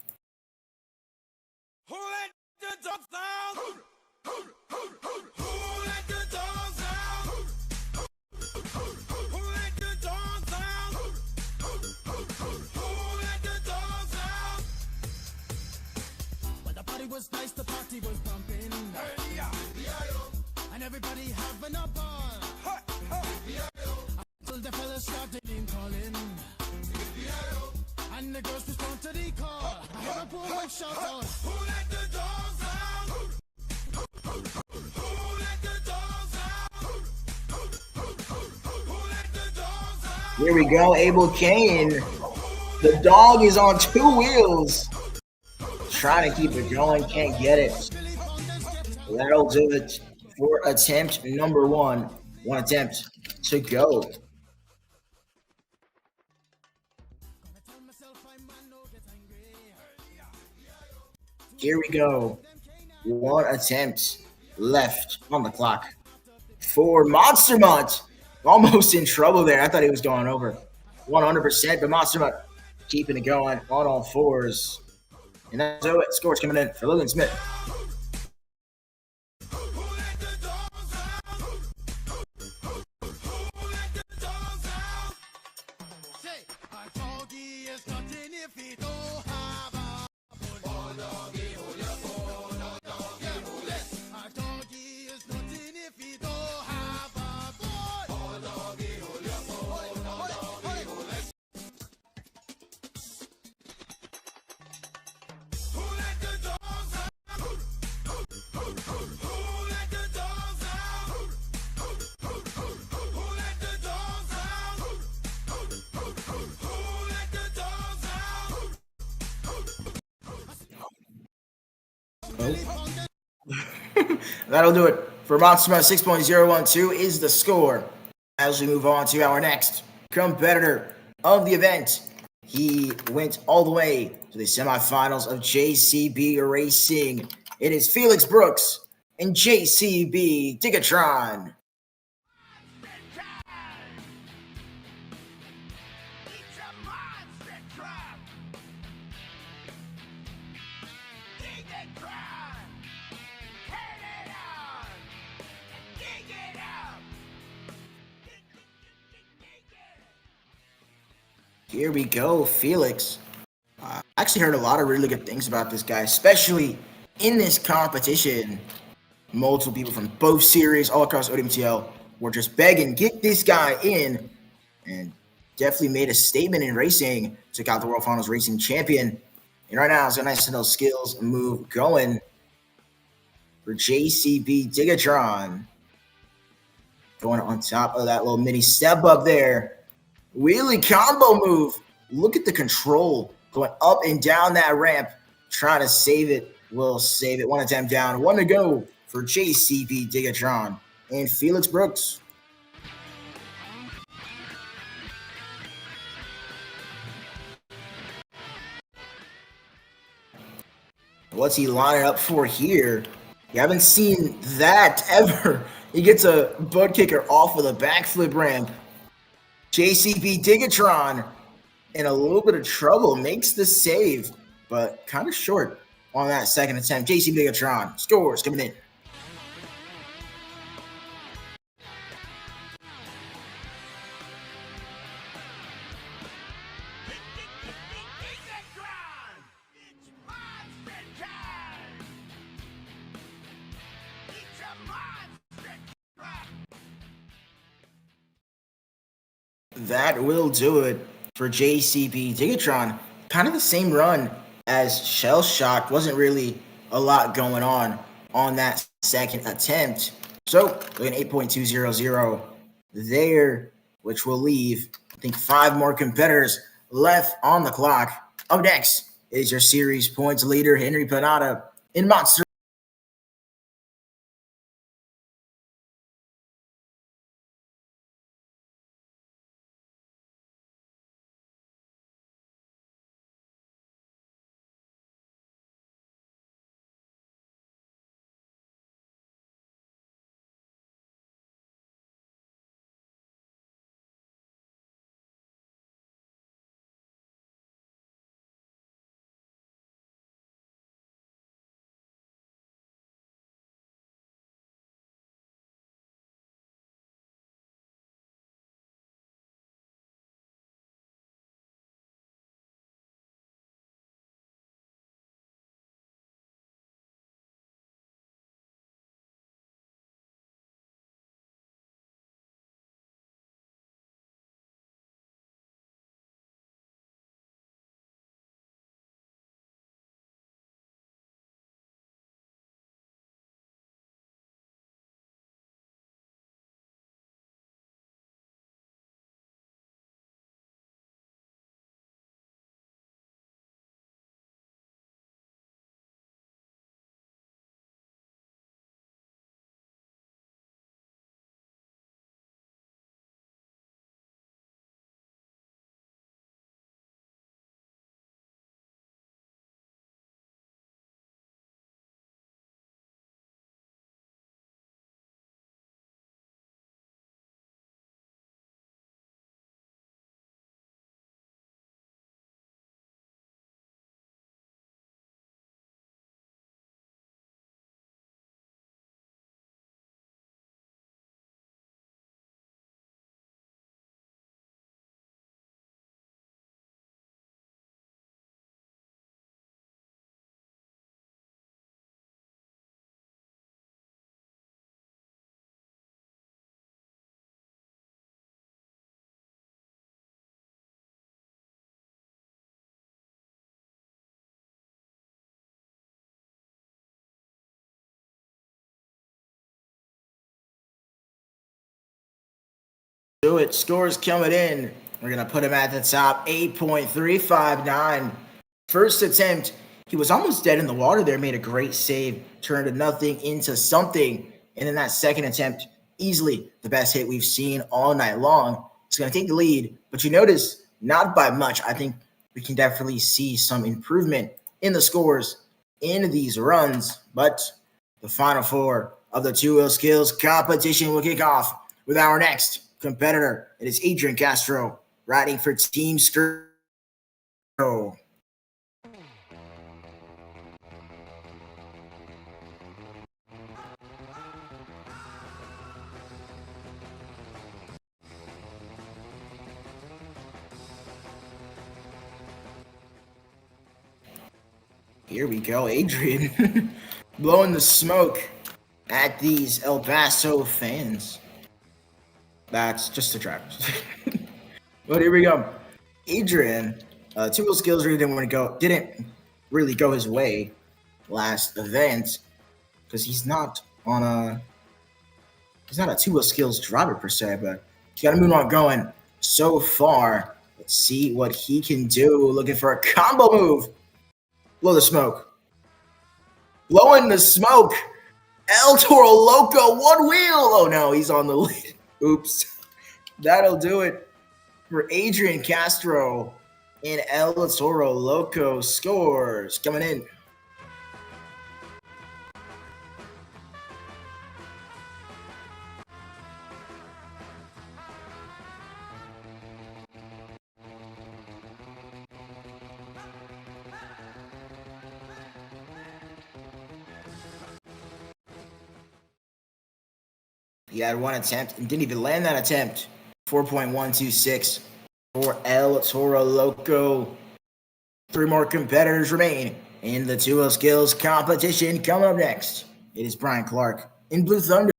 Was nice, the party was pumping, and everybody having a ball. Until the fellas started in calling, and the girls respond to the call. I heard a boom shout out, who let the dogs out? Who let the dogs out? Who let the dogs out? Here we go, Abel Kane. The dog is on two wheels. Trying to keep it going, can't get it. That'll do it for attempt number 1. One attempt to go. Here we go. One attempt left on the clock for Monster Mutt. Almost in trouble there. I thought he was going over 100%, but Monster Mutt keeping it going on all fours. And that's it. Scores coming in for Logan Smith. Oh. That'll do it for Monster Trucks 6.012 is the score. As we move on to our next competitor of the event, he went all the way to the semifinals of JCB Racing. It is Felix Brooks and JCB Digatron. Here we go, Felix. I actually heard a lot of really good things about this guy, especially in this competition. Multiple people from both series, all across ODMTL, were just begging, get this guy in, and definitely made a statement in racing. Took out the World Finals Racing Champion. And right now, it's a nice little skills move going for JCB Digatron. Going on top of that little mini step up there. Wheelie combo move. Look at the control going up and down that ramp. Trying to save it. Will save it. One attempt down. One to go for JCB Digatron and Felix Brooks. What's he lining up for here? You haven't seen that ever. He gets a butt kicker off of the backflip ramp. JCB Digatron in a little bit of trouble, makes the save, but kind of short on that second attempt. JCB Digatron scores coming in. That will do it for JCB Digatron. Kind of the same run as Shell Shock. Wasn't really a lot going on that second attempt. So, looking at 8.200 there, which will leave, I think, 5 more competitors left on the clock. Up next is your series points leader, Henry Panada in Monster. Do it. Scores coming in. We're going to put him at the top. 8.359. First attempt, He was almost dead in the water there, made a great save, turned nothing into something. And then that second attempt, easily the best hit we've seen all night long. It's going to take the lead, but you notice not by much. I think we can definitely see some improvement in the scores in these runs, but the final four of the two-wheel skills competition will kick off with our next competitor. It is Adrian Castro riding for Team Skirbo. Here we go, Adrian blowing the smoke at these El Paso fans. That's just a trap. But here we go. Adrian, two-wheel skills really didn't really go his way last event because he's not a two-wheel skills driver per se, but he's got a moonwalk going so far. Let's see what he can do. Looking for a combo move. Blow the smoke. Blowing the smoke. El Toro Loco, one wheel. Oh no, he's on the lead. Oops. That'll do it for Adrian Castro in El Toro Loco scores. Coming in. He had one attempt and didn't even land that attempt. 4.126 for El Toro Loco. Three more competitors remain in the two-wheel skills competition. Coming up next, it is Brian Clark in Blue Thunder.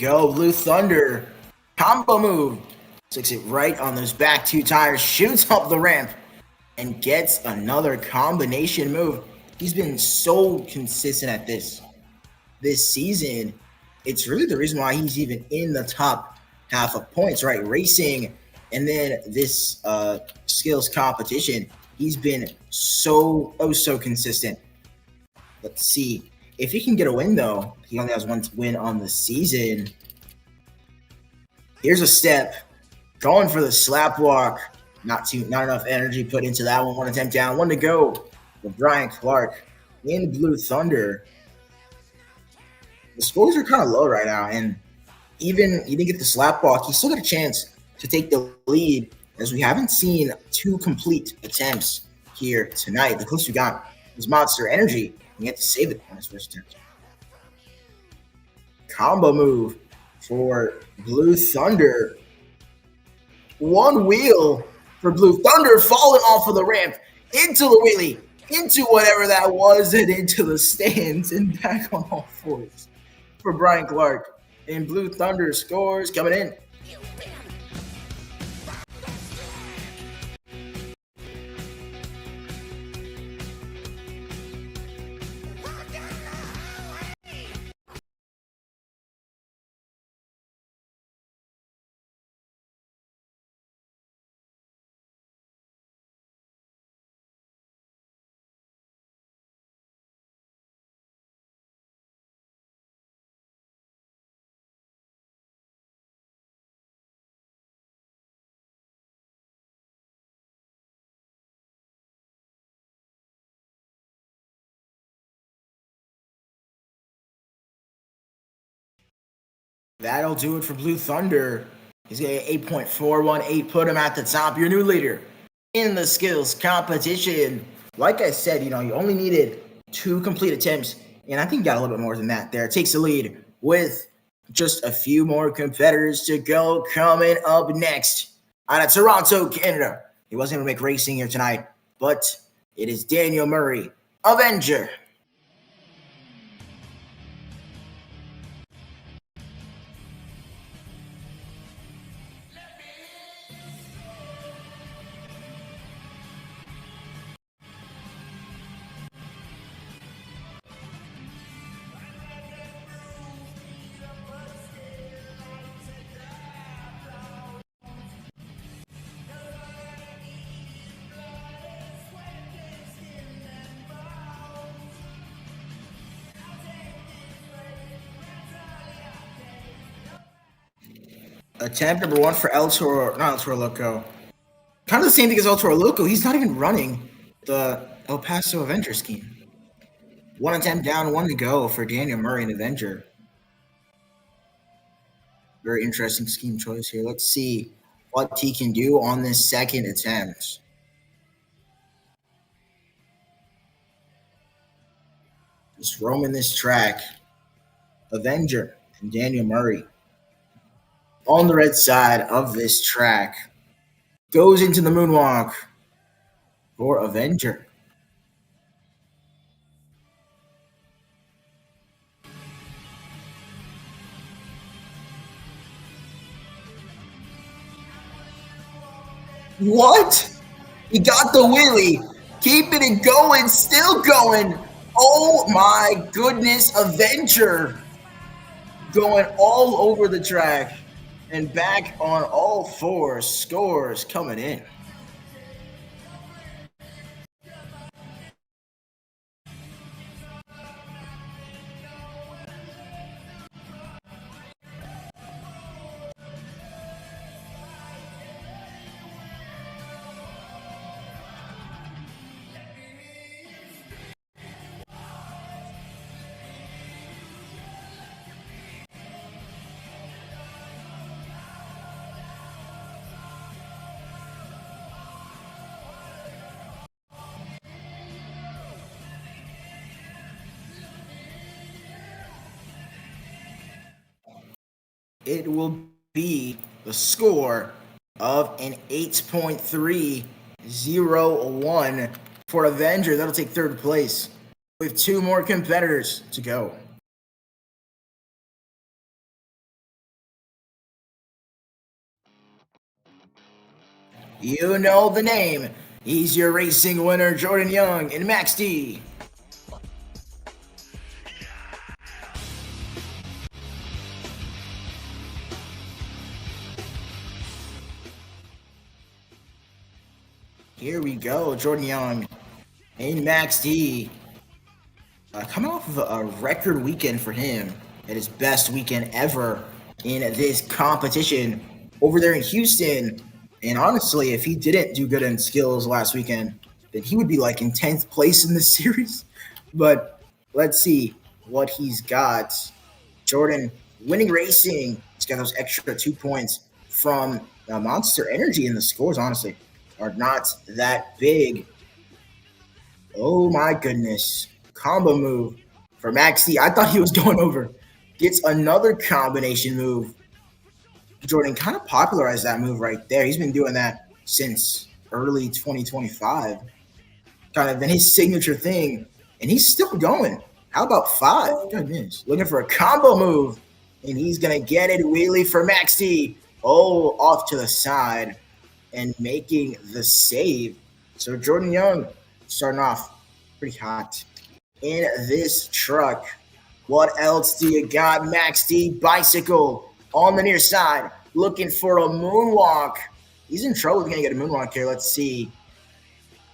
Go Blue Thunder. Combo move. Sticks it right on those back two tires. Shoots up the ramp. And gets another combination move. He's been so consistent at this season. It's really the reason why he's even in the top half of points, right? Racing and then this skills competition. He's been so consistent. Let's see. If he can get a win, though, he only has one win on the season. Here's a step. Going for the slap walk. Not enough energy put into that one. One attempt down. One to go for Brian Clark in Blue Thunder. The scores are kind of low right now, and even he didn't get the slap walk. He still got a chance to take the lead, as we haven't seen two complete attempts here tonight. The closest we got was Monster Energy. He had to save it on his first attempt. Combo move for Blue Thunder. One wheel for Blue Thunder, falling off of the ramp into the wheelie, into whatever that was, and into the stands and back on all fours for Brian Clark. And Blue Thunder scores coming in. That'll do it for Blue Thunder. He's got 8.418, put him at the top. Your new leader in the skills competition. Like I said, you only needed two complete attempts, and I think you got a little bit more than that there. It takes the lead with just a few more competitors to go. Coming up next out of Toronto, Canada, He wasn't going to make racing here tonight, but it is Daniel Murray, Avenger. Attempt number 1 for El Toro, not El Toro Loco. Kind of the same thing as El Toro Loco. He's not even running the El Paso Avenger scheme. 1 attempt down, 1 to go for Daniel Murray and Avenger. Very interesting scheme choice here. Let's see what he can do on this second attempt. Just roaming this track. Avenger and Daniel Murray on the red side of this track. Goes into the moonwalk for Avenger. What? He got the wheelie. Keeping it going. Still going. Oh my goodness. Avenger going all over the track and back on all fours. Scores coming in. It will be the score of an 8.301 for Avenger. That'll take third place with 2 more competitors to go. You know the name. He's your racing winner, Jordan Young and Max D. Here we go, Jordan Young and Max D. Coming off of a record weekend for him, at his best weekend ever in this competition over there in Houston. And honestly, if he didn't do good in skills last weekend, then he would be like in 10th place in this series. But let's see what he's got. Jordan winning racing. He's got those extra 2 points from Monster Energy, and the scores, honestly, are not that big. Oh my goodness. Combo move for Maxi. I thought he was going over. Gets another combination move. Jordan kind of popularized that move right there. He's been doing that since early 2025. Kind of been his signature thing. And he's still going. How about 5? Goodness. Looking for a combo move. And he's going to get it. Wheelie for Maxi. Oh, off to the side. And making the save. So Jordan Young starting off pretty hot in this truck. What else do you got? Max D, bicycle on the near side, looking for a moonwalk. He's in trouble. He's going to get a moonwalk here. Let's see.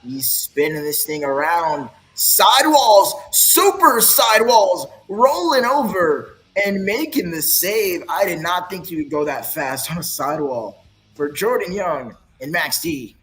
He's spinning this thing around. Sidewalls, super sidewalls, rolling over and making the save. I did not think he would go that fast on a sidewall for Jordan Young and Max D.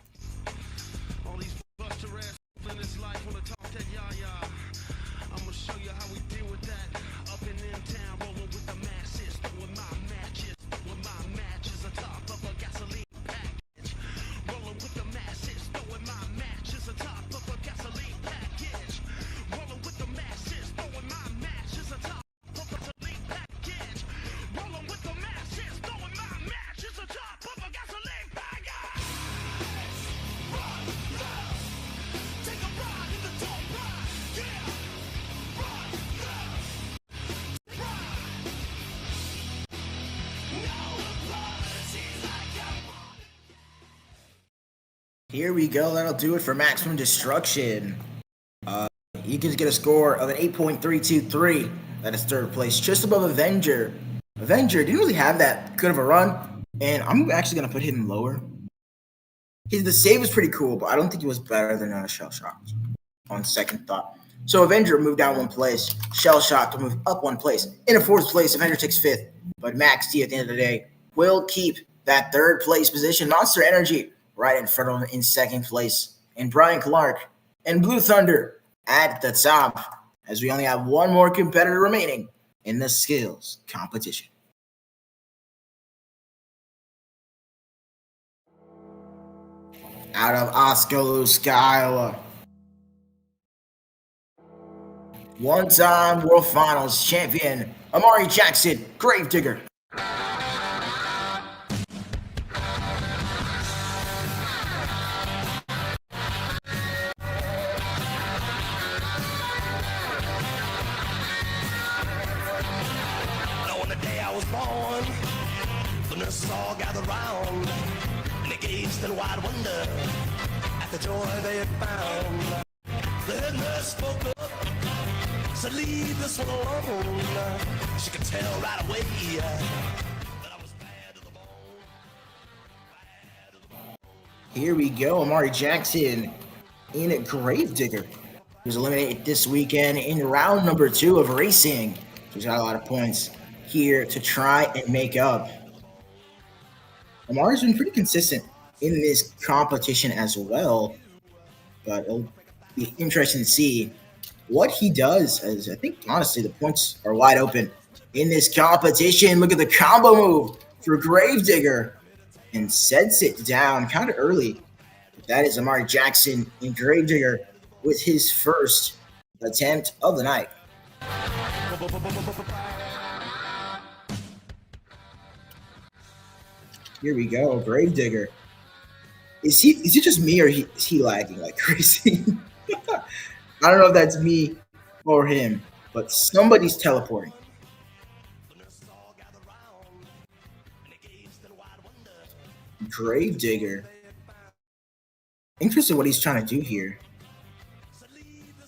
Here we go. That'll do it for Maximum Destruction. You can get a score of an 8.323. That is third place, just above Avenger. Avenger didn't really have that good of a run, and I'm actually going to put him lower. The save was pretty cool, but I don't think he was better than Shell Shock on second thought. So Avenger moved down one place. Shell Shock to move up one place. In a fourth place, Avenger takes fifth. But Max D at the end of the day will keep that third place position. Monster Energy right in front of him in second place. And Brian Clark and Blue Thunder at the top, as we only have one more competitor remaining in the skills competition. Out of Oskaloosa, Iowa, one-time World Finals champion, Amari Jackson, Gravedigger. On the day I was born, the nurses all gathered round, and they gazed in wide wonder at the joy they had found. The head nurse spoke up, said, "Leave this one alone." She could tell right away that I was bad to the bone. Bad to the bone. Here we go, Amari Jackson in Gravedigger. He was eliminated this weekend in round number 2 of racing. He's got a lot of points here to try and make up. Amari's been pretty consistent in this competition as well, but it'll be interesting to see what he does, as I think, honestly, the points are wide open in this competition. Look at the combo move for Gravedigger and sets it down kind of early. That is Amari Jackson in Gravedigger with his first attempt of the night. Here we go, Gravedigger. Is it just me, or is he lagging like crazy? I don't know if that's me or him, but somebody's teleporting. Gravedigger. Interested what he's trying to do here.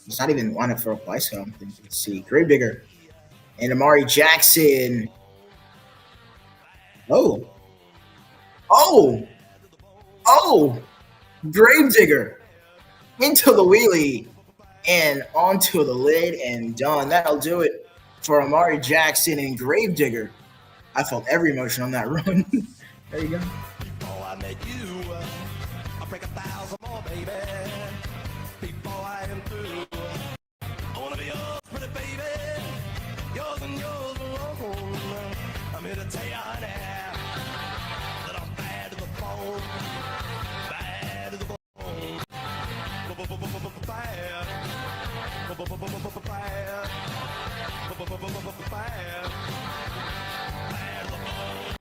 He's not even lined up for a bicycle. Let's see. Gravedigger and Amari Jackson. Oh. Gravedigger into the wheelie and onto the lid and done. That'll do it for Amari Jackson and Gravedigger. I felt every emotion on that run. There you go. Before I met you, I'll break 1,000 more, baby. Before I am through, I wanna be yours, pretty baby. Yours and yours alone. I'm here to tell you, honey, that I'm bad to the bone. Bad to the bone. Bad. Bad. Bad to the bone.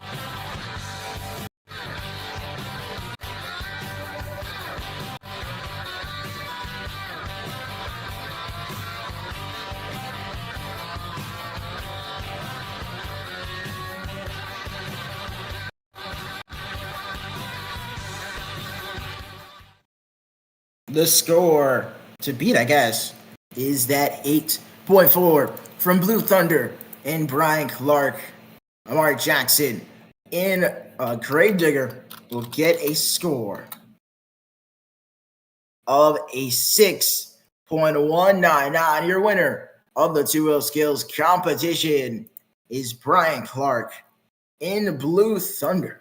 The score to beat, I guess, is that 8.4 from Blue Thunder and Brian Clark. Amari Jackson in Gravedigger will get a score of a 6.199. Your winner of the 2-wheel skills competition is Brian Clark in Blue Thunder.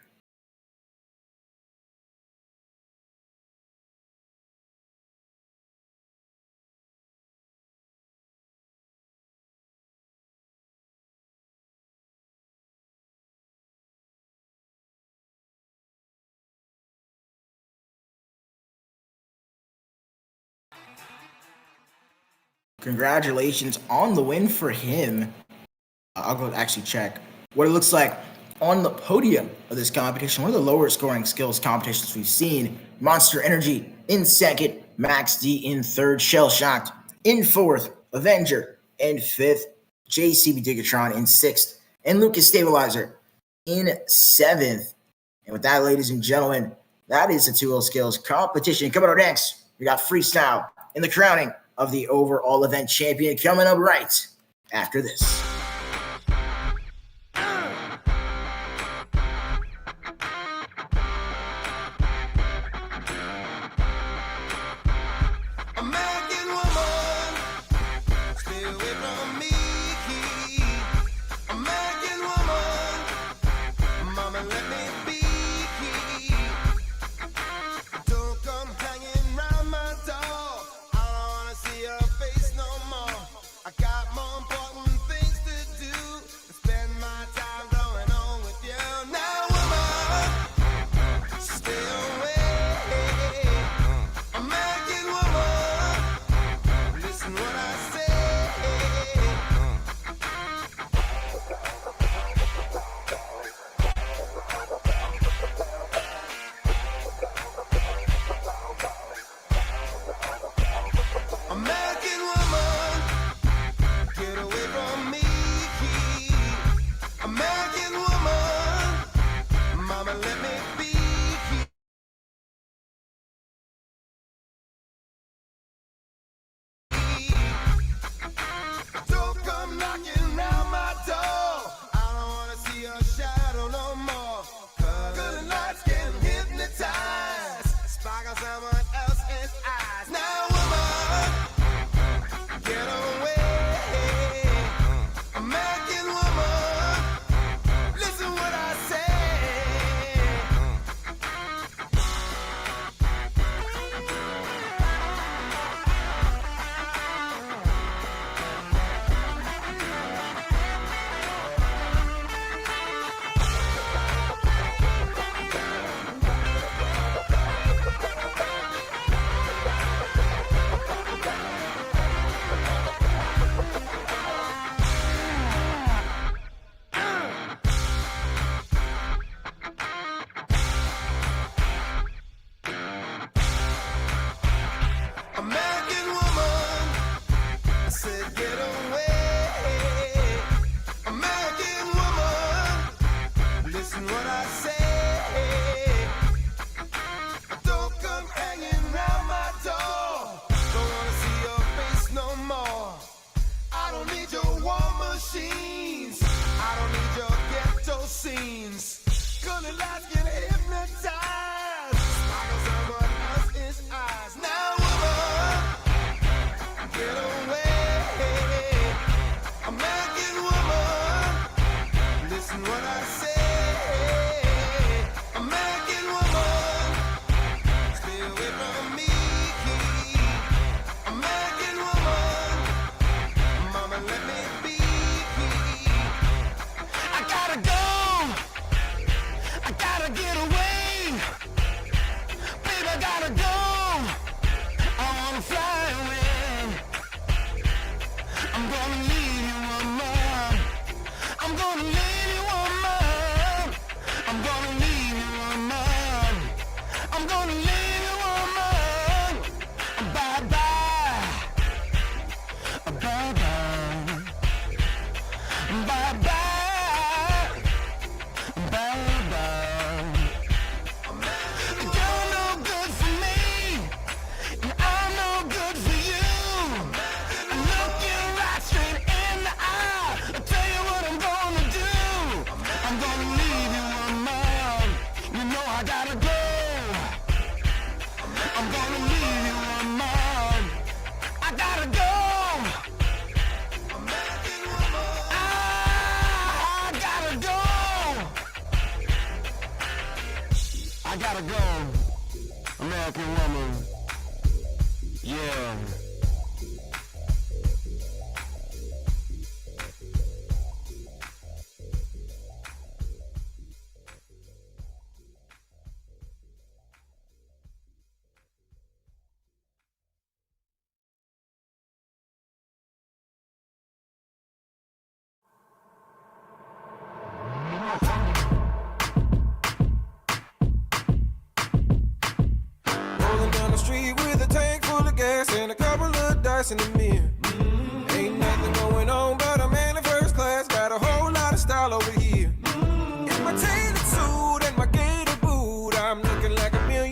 Congratulations on the win for him. I'll go actually check what it looks like on the podium of this competition. One of the lower scoring skills competitions we've seen. Monster Energy in second, Max D in third, Shell Shocked in fourth, Avenger in fifth, JCB Digatron in sixth, and Lucas Stabilizer in seventh. And with that, ladies and gentlemen, that is the 2 skills competition. Coming up next, we got freestyle in the crowning of the overall event champion coming up right after this. American woman, stay away from me. American woman, mama, let me be. Don't come hanging round my door. I don't wanna see your face no more. I got more important things to do than spend my time going on with you. Now, woman, stay away. American woman, listen what I say. American woman, get away from me. American woman, mama, let me be. Don't come knocking round my door. I don't wanna see your shadow no more. Good lights can hypnotize. Spark on someone else's eyes. Now, woman, get away. American woman, listen what I say. American woman, I said get away. American woman, listen what I say. Don't come hanging round my door. Don't wanna see your face no more. I don't need your war machines. I don't need your ghetto scenes. Gonna lights get hypnotized. Spark on someone else's eyes. Now, woman, get away. American woman, listen what I say. American woman, stay away from me. American woman, mama, let me be. I gotta go. I gotta get away. Baby, I gotta go. I wanna fly away. I'm gonna leave you, woman. I'm gonna leave you, woman. I'm gonna leave you, woman. I'm gonna leave you, woman. Bye bye. Bye bye. Bye bye. Bye bye. You're no good for me, and I'm no good for you. I look you right straight in the eye. I tell you what I'm gonna do. I'm gonna leave you, woman. You know I gotta go. I'm gonna leave you, woman. I gotta go. I gotta go. I gotta go. American woman. Yeah. Rolling down the street with a tank full of gas and a couple of dice in the mirror. Ain't nothing going on, but I'm in the first class. Got a whole lot of style over here. In my tailored suit and my gator boot, I'm looking like $1 million.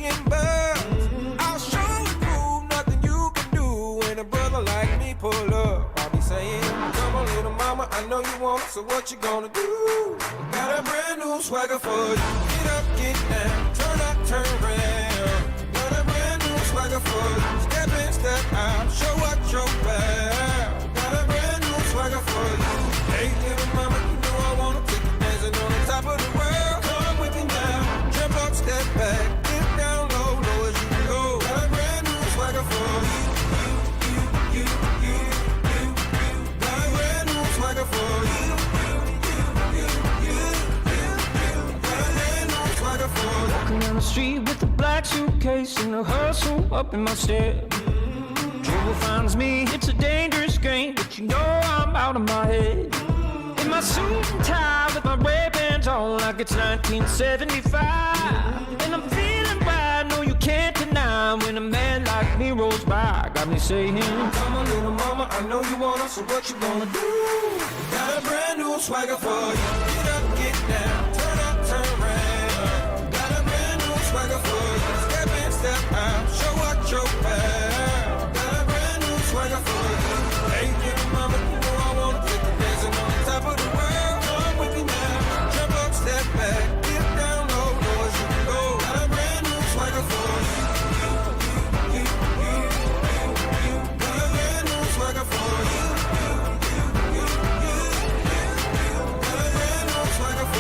know you want it, so what you gonna do? Got a brand new swagger for you. Get up, get down, turn up, turn around. Got a brand new swagger for you. Step in, step out, show what you're about. Got a brand new swagger for you. Hey, little mama, you know I wanna take you dancing on the top of the world. Come with me now, jump up, step back, get down low, low as you go. Got a brand new swagger for you. Got a brand new swagger for you. Got a brand new swagger for you. Walking down the street with a black suitcase and a hustle up in my step. Trouble finds me, it's a dangerous game, but you know I'm out of my head. In my suit and tie with my red bands on like it's 1975. And I'm feeling right, no you can't deny when a man like me rolls by. Got me saying, come on little mama, I know you want it, so what you gonna do? Got a brand new swagger for you. Get up, get down, turn up, turn around. Got a brand new swagger for you. Step in, step out, show what you're about. Got a brand new swagger for you. Hey little mama, you know I wanna take you dancing on the top of the world. Come with me now, jump up, step back, get down low, low as you can go. Got a brand new swagger for you. Got a brand new swagger for you. Got a brand new swagger for you.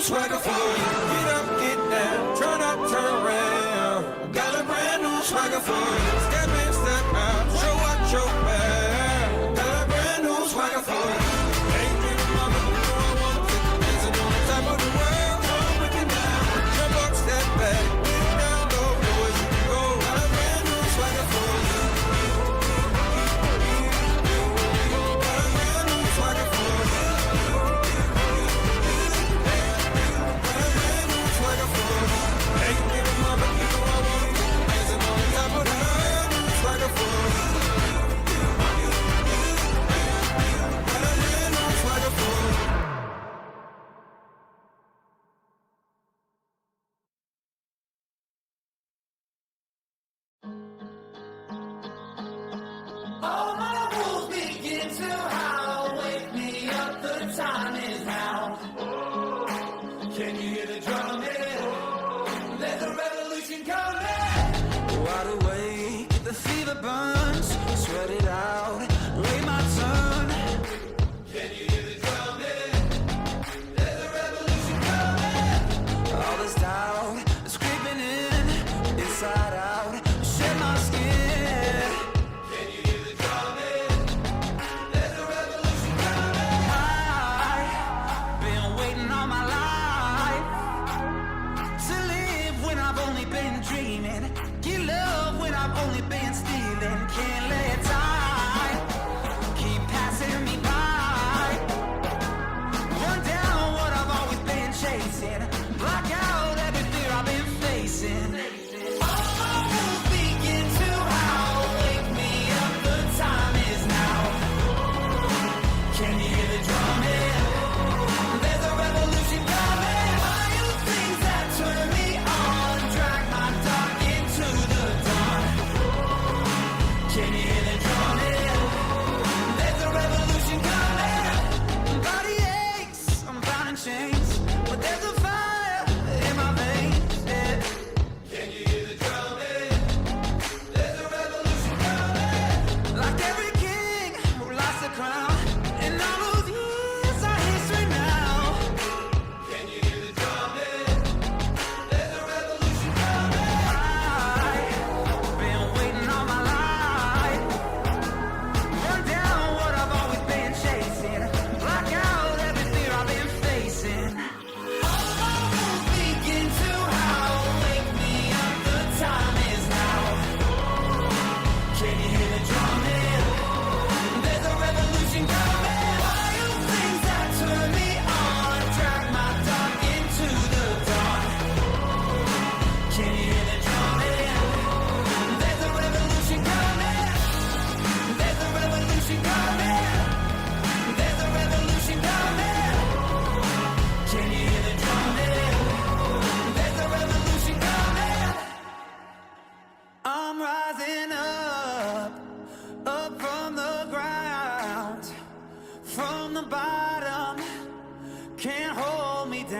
Swagger for you. Get up, get down, turn up, turn around. Got a brand new swagger for you. Step in, step out, show what you're about. Got a brand new swagger for you. Hey, little mama, you know I wanna take you dancing on the top of the world. Come with me now, jump up, step back, get down low, low as you can go. Got a brand new swagger for you. Got a brand new swagger for you. Hey, little mama, you know I wanna take you dancing on the top of the world. Swagger for you. Got a brand new swagger for you. All my rules begin to howl. Wake me up, the time is now. Can you hear the drumming? There's a revolution coming. Wide awake, the fever burns. Sweat it out, wait my turn. Can you hear the drumming? There's a revolution coming. All this doubt is creeping in, inside out, shed my skin. Can you hear the drumming? There's a revolution coming. I've been waiting all my life to live when I've only been dreaming. Get love when I've only been stealing. Can't let time keep passing me by. Run down what I've always been chasing. Block out every fear I've been facing. All my rules begin to howl. Wake me up, the time is now. Can you hear the drumming? There's a revolution coming. Wild things that turn me on. Drag my dark into the dawn. Can you hear the drumming? There's a revolution coming. Body aches, I'm bound in chains, but there's a fire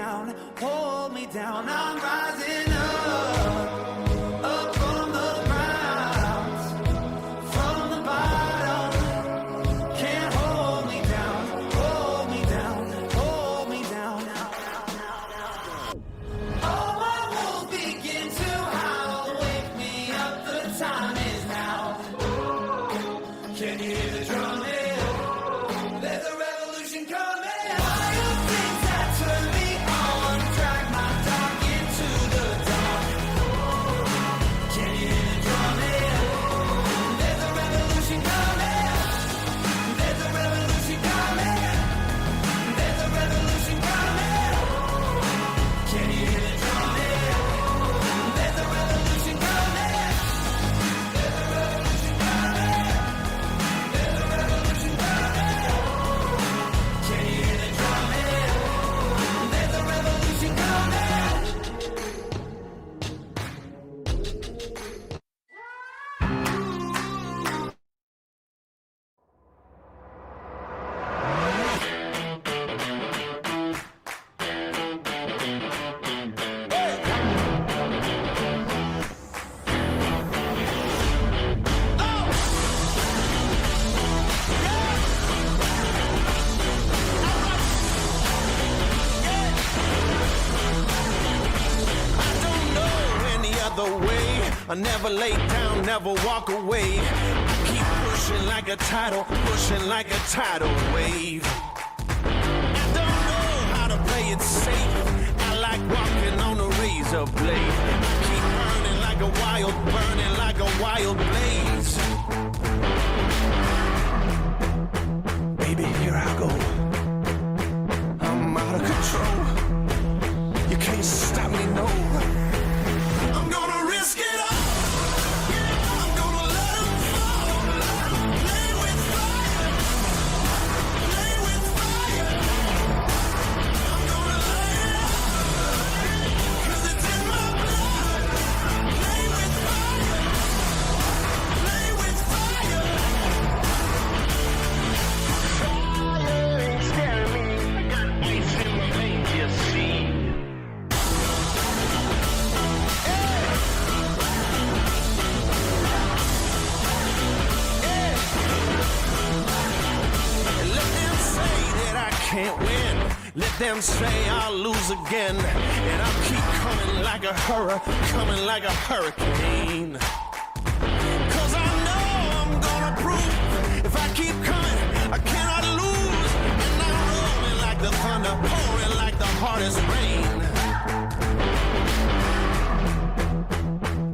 down, hold me down. I'm rising up from the ground, from the bottom. Can't hold me down, hold me down, hold me down. All my wolves begin to howl, wake me up, the time is now. Can you hear the drumming? There's a revolution coming. Wild things that turn me on, drag my dog into the dark. Can you hear the drumming? There's a revolution coming. There's a revolution coming. There's a revolution coming. Can you hear the drumming? There's a revolution coming. There's a revolution coming. There's a revolution coming. Can you hear the drumming? There's a revolution coming. Any other way, I never lay down, never walk away. I keep pushing like a tidal wave. I don't know how to play it safe. I like walking on a razor blade. I keep burning like a wild blaze. Baby, here I go. I'm out of control. You can't stop me, no. I'm gonna risk it all. I'm gonna let 'em fall. Play with fire. Play with fire. I'm gonna light it up. 'Cause it's in my blood. Play with fire. Play with fire. Fire ain't scaring me. I got ice in my veins, you see. Let them say that I can't win. Let them say I'll lose again. And I'll keep coming like a hurricane. 'Cause I know I'm gonna prove if I keep coming, I cannot lose. And I'm rolling like the thunder, pouring like the hardest rain.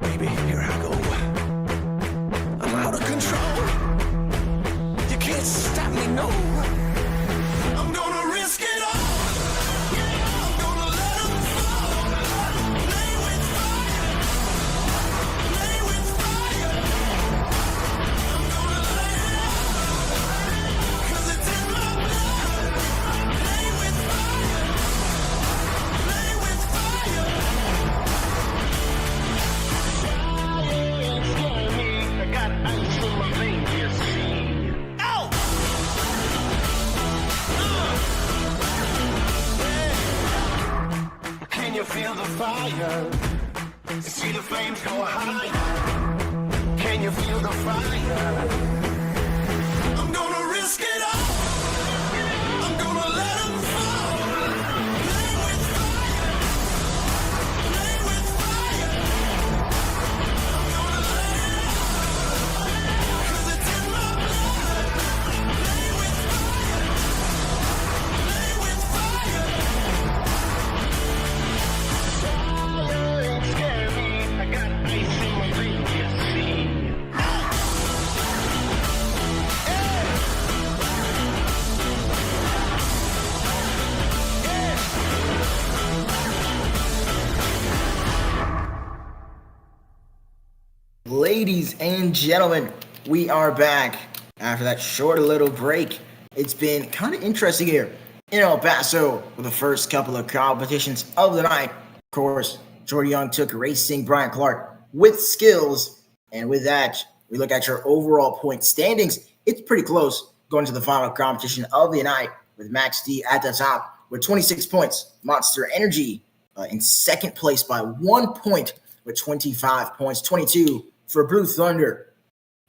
Baby, here I go. I'm out of control. You can't stop me, no. I'm gonna risk it all. I'm gonna let 'em fall. Play with fire. Play with fire. I'm gonna light it up. 'Cause it's in my blood. Play with fire. Play with fire. Fire ain't scaring me. I got ice in my veins, you see. Oh! Can you feel the fire? See the flames go higher. Can you feel the fire? I'm gonna risk it all. I'm gonna let 'em fall. Play with fire. Play with fire. I'm gonna light it up. 'Cause it's in my blood. Play with fire. Play with fire. Fire ain't scaring me. I got ice in my veins, you see. Ladies and gentlemen, we are back after that short little break. It's been kind of interesting here in El Paso with the first couple of competitions of the night. Of course, Jordy Young took racing Brian Clark with skills, and with that, we look at your overall point standings. It's pretty close going to the final competition of the night with Max D at the top with 26 points. Monster Energy in second place by 1 point with 25 points. 22 for Blue Thunder,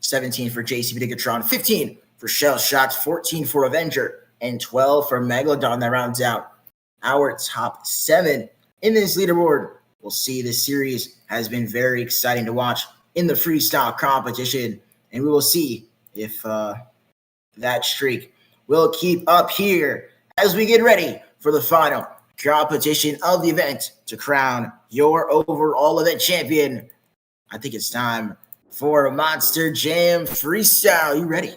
17 for JCB Digatron, 15 for Shell Shock, 14 for Avenger, and 12 for Megalodon. That rounds out our top 7 in this leaderboard. We'll see, this series has been very exciting to watch in the freestyle competition, and we will see if that streak will keep up here as we get ready for the final competition of the event to crown your overall event champion. I think it's time for Monster Jam Freestyle. You ready?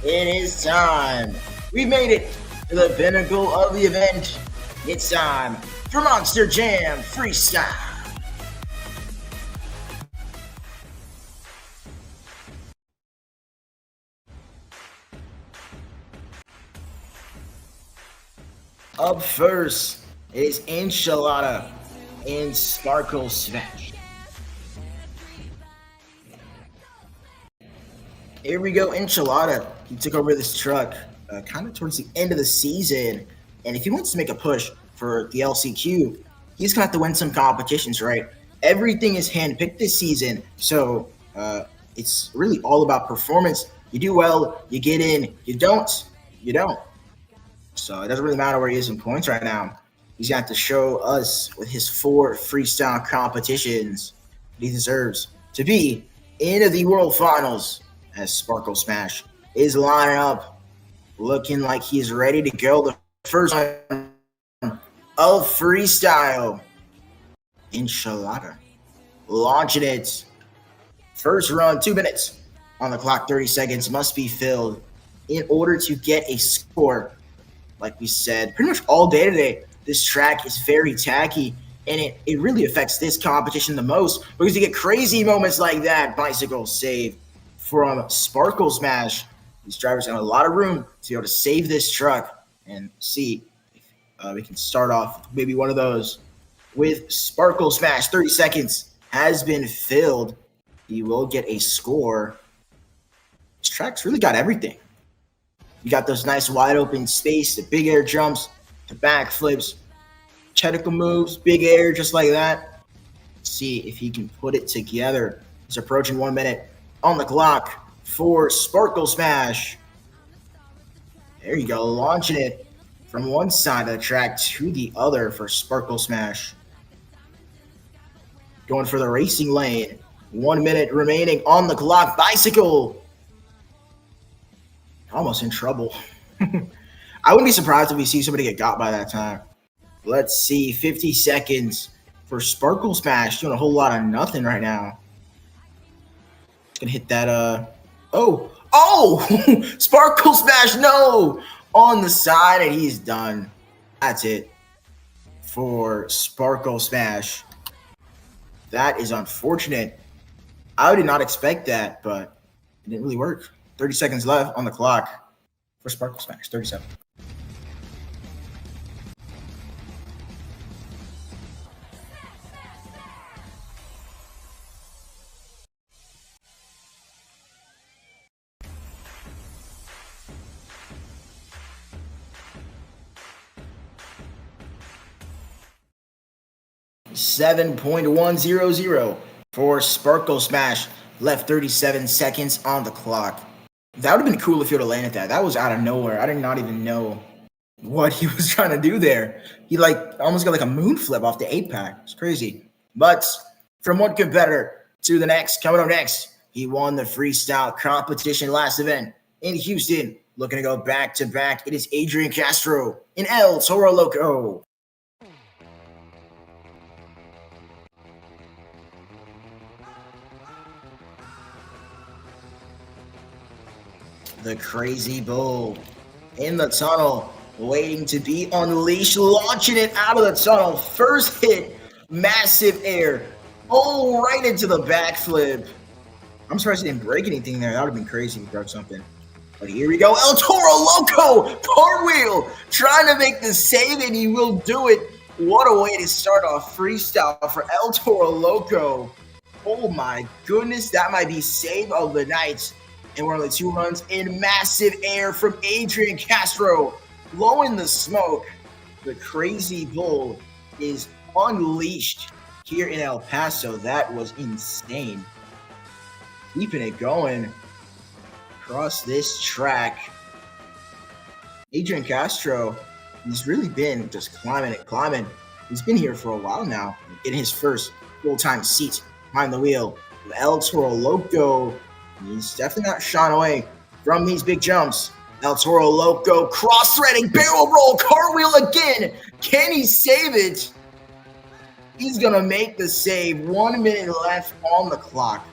It is time. We made it to the pinnacle of the event. It's time for Monster Jam Freestyle. Up first is Enchilada and Sparkle Smash. Here we go, Enchilada. He took over this truck kind of towards the end of the season, and if he wants to make a push for the LCQ, he's going to have to win some competitions, right? Everything is handpicked this season, so it's really all about performance. You do well, you get in. You don't, you don't. So it doesn't really matter where he is in points right now. He's going to have to show us with his 4 freestyle competitions that he deserves to be in the World Finals, as Sparkle Smash is lining up, looking like he's ready to go. The first one of freestyle. Enchilada launching it. First run, 2 minutes on the clock, 30 seconds must be filled in order to get a score. Like we said, pretty much all day today, this track is very tacky, and it really affects this competition the most because you get crazy moments like that. Bicycle save from Sparkle Smash. These drivers have a lot of room to be able to save this truck, and see if we can start off maybe one of those with Sparkle Smash. 30 seconds has been filled. He will get a score. This track's really got everything. You got those nice wide open space, the big air jumps, the back flips, technical moves, big air just like that. Let's see if he can put it together. He's approaching 1 minute on the clock for Sparkle Smash. There you go, launching it from one side of the track to the other for Sparkle Smash. Going for the racing lane. 1 minute remaining on the clock. Bicycle. Almost in trouble. I wouldn't be surprised if we see somebody get got by that time. Let's see, 50 seconds for Sparkle Smash. Doing a whole lot of nothing right now. Gonna hit that, oh! Sparkle Smash, no! On the side, and he's done. That's it for Sparkle Smash. That is unfortunate. I did not expect that, but it didn't really work. 30 seconds left on the clock for Sparkle Smash. 37. $7.100 for Sparkle Smash. Left 37 seconds on the clock. That would have been cool if he would have landed that. That was out of nowhere. I did not even know what he was trying to do there. He almost got like a moon flip off the 8-pack. It's crazy. But from one competitor to the next, coming up next, he won the freestyle competition last event in Houston. Looking to go back to back. It is Adrian Castro in El Toro Loco. The Crazy Bull in the tunnel, waiting to be unleashed, launching it out of the tunnel. First hit, massive air, right into the backflip. I'm surprised he didn't break anything there. That would have been crazy if he broke something. But here we go. El Toro Loco cartwheel trying to make the save, and he will do it. What a way to start off freestyle for El Toro Loco. Oh my goodness, that might be save of the night. And we're only 2 runs in massive air from Adrian Castro. Blowing the smoke. The crazy bull is unleashed here in El Paso. That was insane. Keeping it going across this track. Adrian Castro, he's really been just climbing. He's been here for a while now, getting his first full-time seat behind the wheel of El Toro Loco. He's definitely not shying away from these big jumps. El Toro Loco cross-threading barrel roll cartwheel again. Can he save it? He's gonna make the save. 1 minute left on the clock.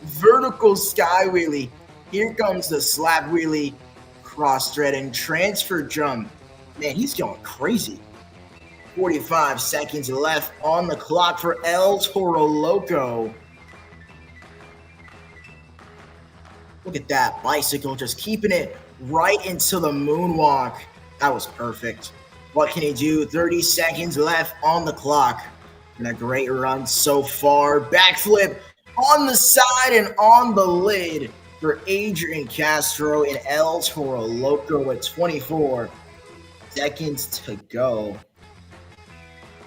Vertical sky wheelie. Here comes the slap wheelie, cross-threading, transfer jump. Man, he's going crazy. 45 seconds left on the clock for El Toro Loco. Look at that bicycle, just keeping it right into the moonwalk. That was perfect. What can he do? 30 seconds left on the clock. And a great run so far. Backflip on the side and on the lid for Adrian Castro and El Toro Loco with 24 seconds to go.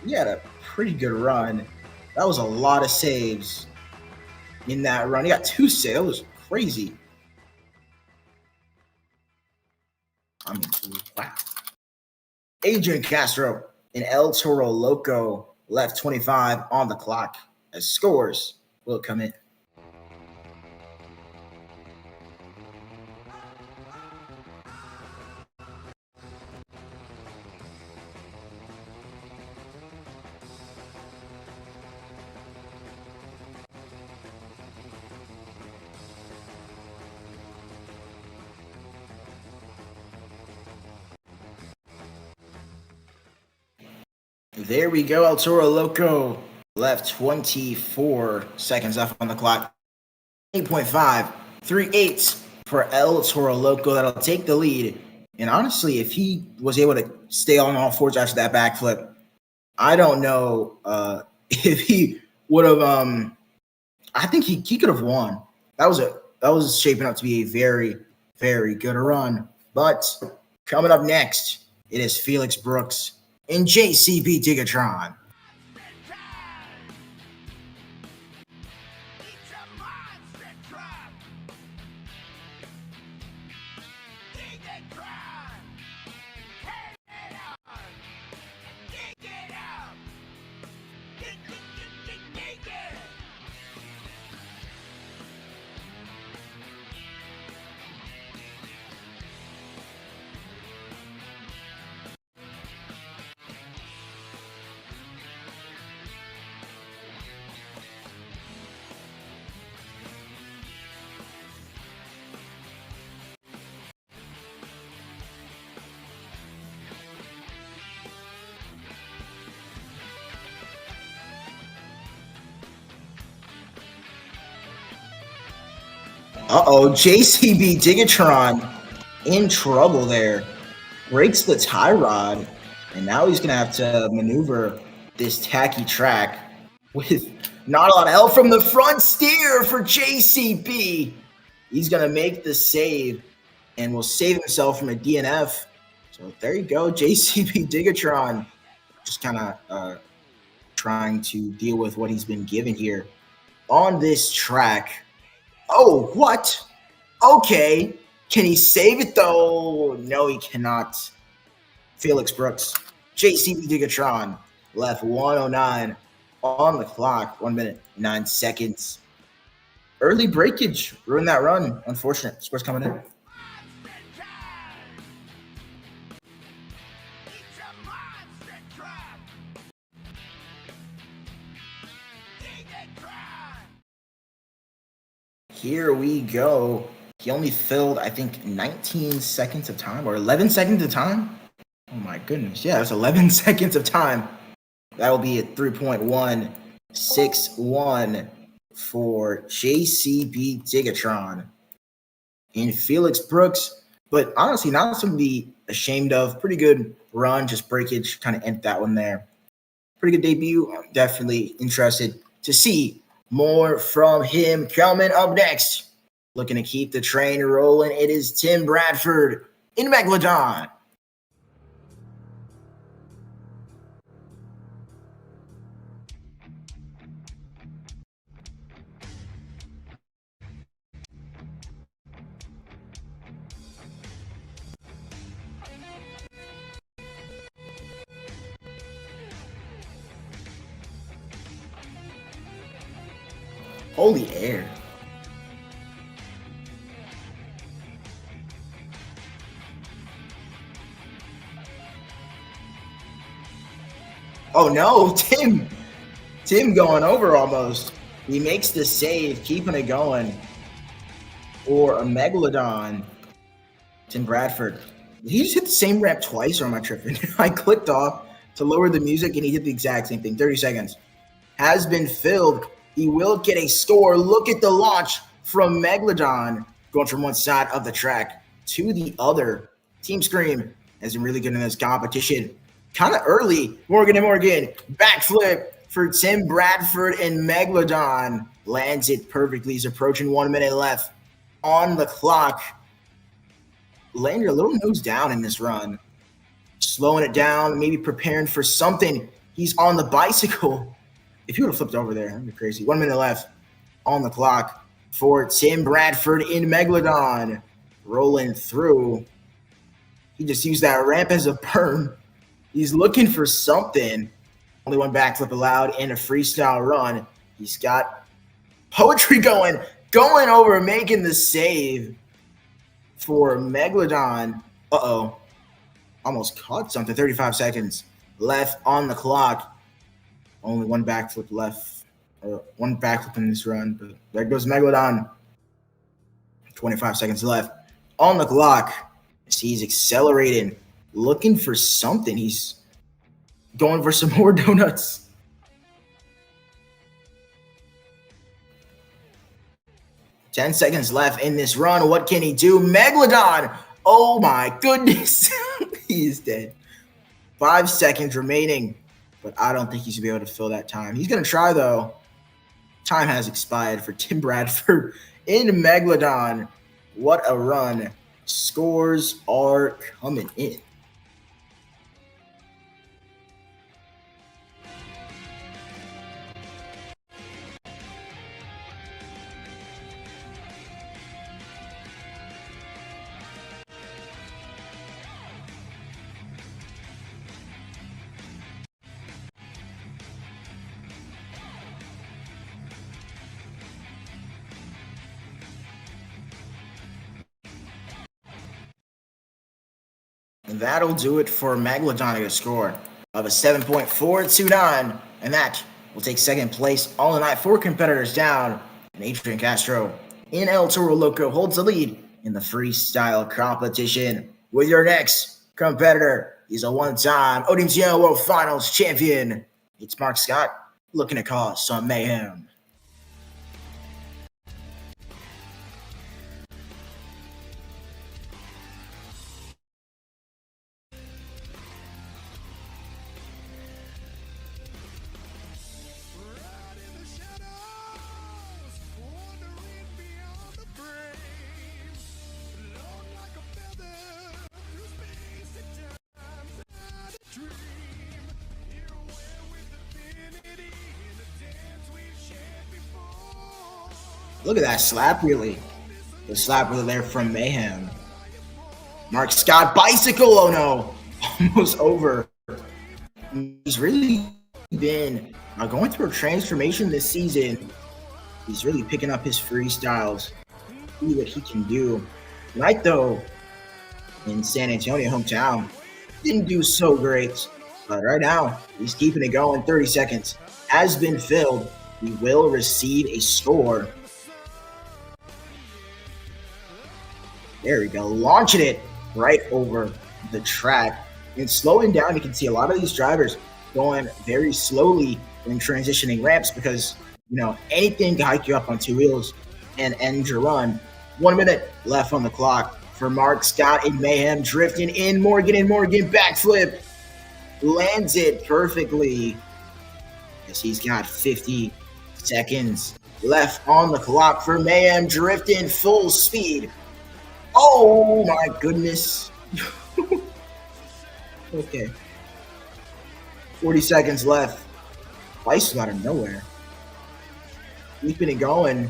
He had a pretty good run. That was a lot of saves in that run. He got 2 saves. That was crazy. I mean, wow. Adrian Castro and El Toro Loco left 25 on the clock as scores will come in. There we go. El Toro Loco left 24 seconds left on the clock. 8.538 for El Toro Loco. That'll take the lead. And honestly, if he was able to stay on all fours after that backflip, I don't know if he would have. I think he could have won. That was shaping up to be a very, very good run. But coming up next, it is Felix Brooks and JCB Gigatron. Uh-oh, JCB Gigatron in trouble there. Breaks the tie rod, and now he's going to have to maneuver this tacky track with not a lot of help from the front steer for JCB. He's going to make the save and will save himself from a DNF. So there you go, JCB Gigatron just kind of trying to deal with what he's been given here on this track. Oh, what? Okay. Can he save it, though? No, he cannot. Felix Brooks. JCB Gigatron left 109 on the clock. 1 minute, 9 seconds. Early breakage. Ruined that run. Unfortunate. Scores coming in. Here we go. He only filled, I think, 19 seconds of time or 11 seconds of time. Oh my goodness. Yeah, it's 11 seconds of time. That will be at 3.161 for JCB Digatron and Felix Brooks. But honestly, not something to be ashamed of. Pretty good run, just breakage, kind of end that one there. Pretty good debut. I'm definitely interested to see more from him. Coming up next, looking to keep the train rolling, it is Tim Bradford in Megalodon. Holy air. Oh no, Tim going over almost. He makes the save, keeping it going. Or a Megalodon. Tim Bradford. Did he just hit the same ramp twice, or am I tripping? I clicked off to lower the music and he did the exact same thing. 30 seconds. Has been filled. He will get a score. Look at the launch from Megalodon, going from one side of the track to the other. Team Scream has been really good in this competition. Kind of early. Morgan and Morgan. Backflip for Tim Bradford and Megalodon. Lands it perfectly. He's approaching 1 minute left on the clock. Landed a little nose down in this run. Slowing it down, maybe preparing for something. He's on the bicycle. If he would have flipped over there, that'd be crazy. 1 minute left on the clock for Tim Bradford in Megalodon. Rolling through. He just used that ramp as a berm. He's looking for something. Only one backflip allowed in a freestyle run. He's got poetry going over, making the save for Megalodon. Uh-oh. Almost caught something. 35 seconds left on the clock. Only one backflip left. One backflip in this run. But there goes Megalodon. 25 seconds left on the clock. He's accelerating. Looking for something. He's going for some more donuts. Ten seconds left in this run. What can he do? Megalodon. Oh my goodness. He is dead. 5 seconds remaining. But I don't think he's going to be able to fill that time. He's going to try, though. Time has expired for Tim Bradford in Megalodon. What a run. Scores are coming in. And that'll do it for Megalodon to get a score of a 7.429. And that will take second place all the night. 4 competitors down. And Adrian Castro in El Toro Loco holds the lead in the freestyle competition. With your next competitor, he's a one-time ODMTL World Finals champion. It's Mark Scott looking to cause some mayhem. Look at that slap wheelie. The slap wheelie there from Mayhem. Mark Scott, bicycle, oh no. Almost over. He's really been going through a transformation this season. He's really picking up his freestyles. See what he can do. Tonight, though, in San Antonio, hometown, didn't do so great. But right now, he's keeping it going. 30 seconds has been filled. He will receive a score. There we go. Launching it right over the track. And slowing down, you can see a lot of these drivers going very slowly when transitioning ramps because anything to hike you up on two wheels and end your run. 1 minute left on the clock for Mark Scott and Mayhem drifting in. Morgan backflip. Lands it perfectly. As he's got 50 seconds left on the clock for Mayhem drifting full speed. Oh my goodness. Okay. 40 seconds left. Paso out of nowhere. Keeping it going.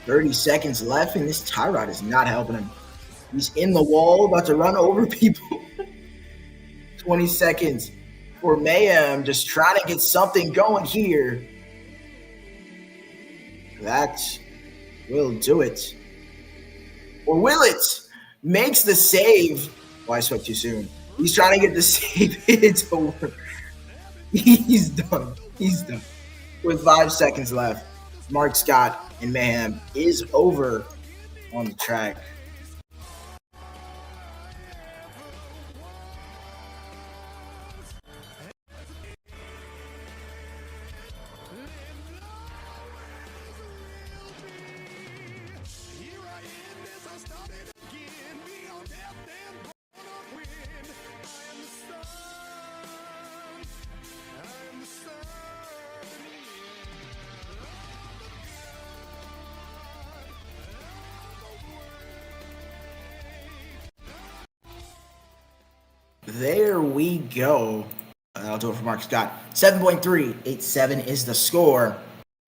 "30 seconds left, and this tie rod is not helping him. He's in the wall, about to run over people." 20 seconds for Mayhem, just trying to get something going here. That will do it. Or will it? Makes the save. Oh, I spoke too soon. He's trying to get the save. It's over. He's done. With 5 seconds left, Mark Scott and Mayhem is over on the track. There we go. That'll do it for Mark Scott. 7.387 is the score.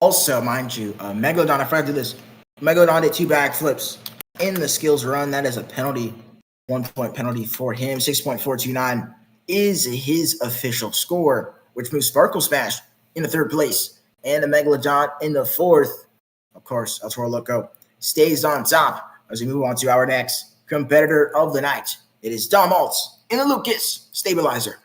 Also, mind you, Megalodon, I forgot to do this. Megalodon did 2 backflips in the skills run. That is a penalty. 1 point penalty for him. 6.429 is his official score, which moves Sparkle Smash into 3rd place and the Megalodon in the 4th. Of course, El Toro Loco stays on top as we move on to our next competitor of the night. It is Dom Maltz in the Lucas Stabilizer.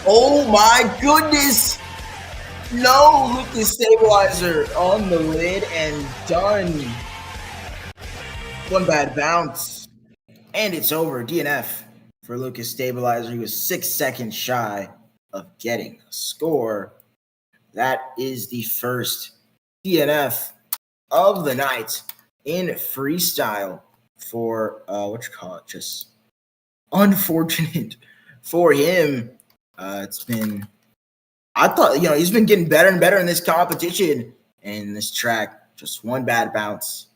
Oh my goodness! No, Lucas Stabilizer on the lid and done. 1 bad bounce. And it's over. DNF for Lucas Stabilizer. He was 6 seconds shy of getting a score. That is the first DNF of the night in freestyle for just unfortunate for him. It's been, I thought, he's been getting better and better in this competition. And this track, just 1 bad bounce,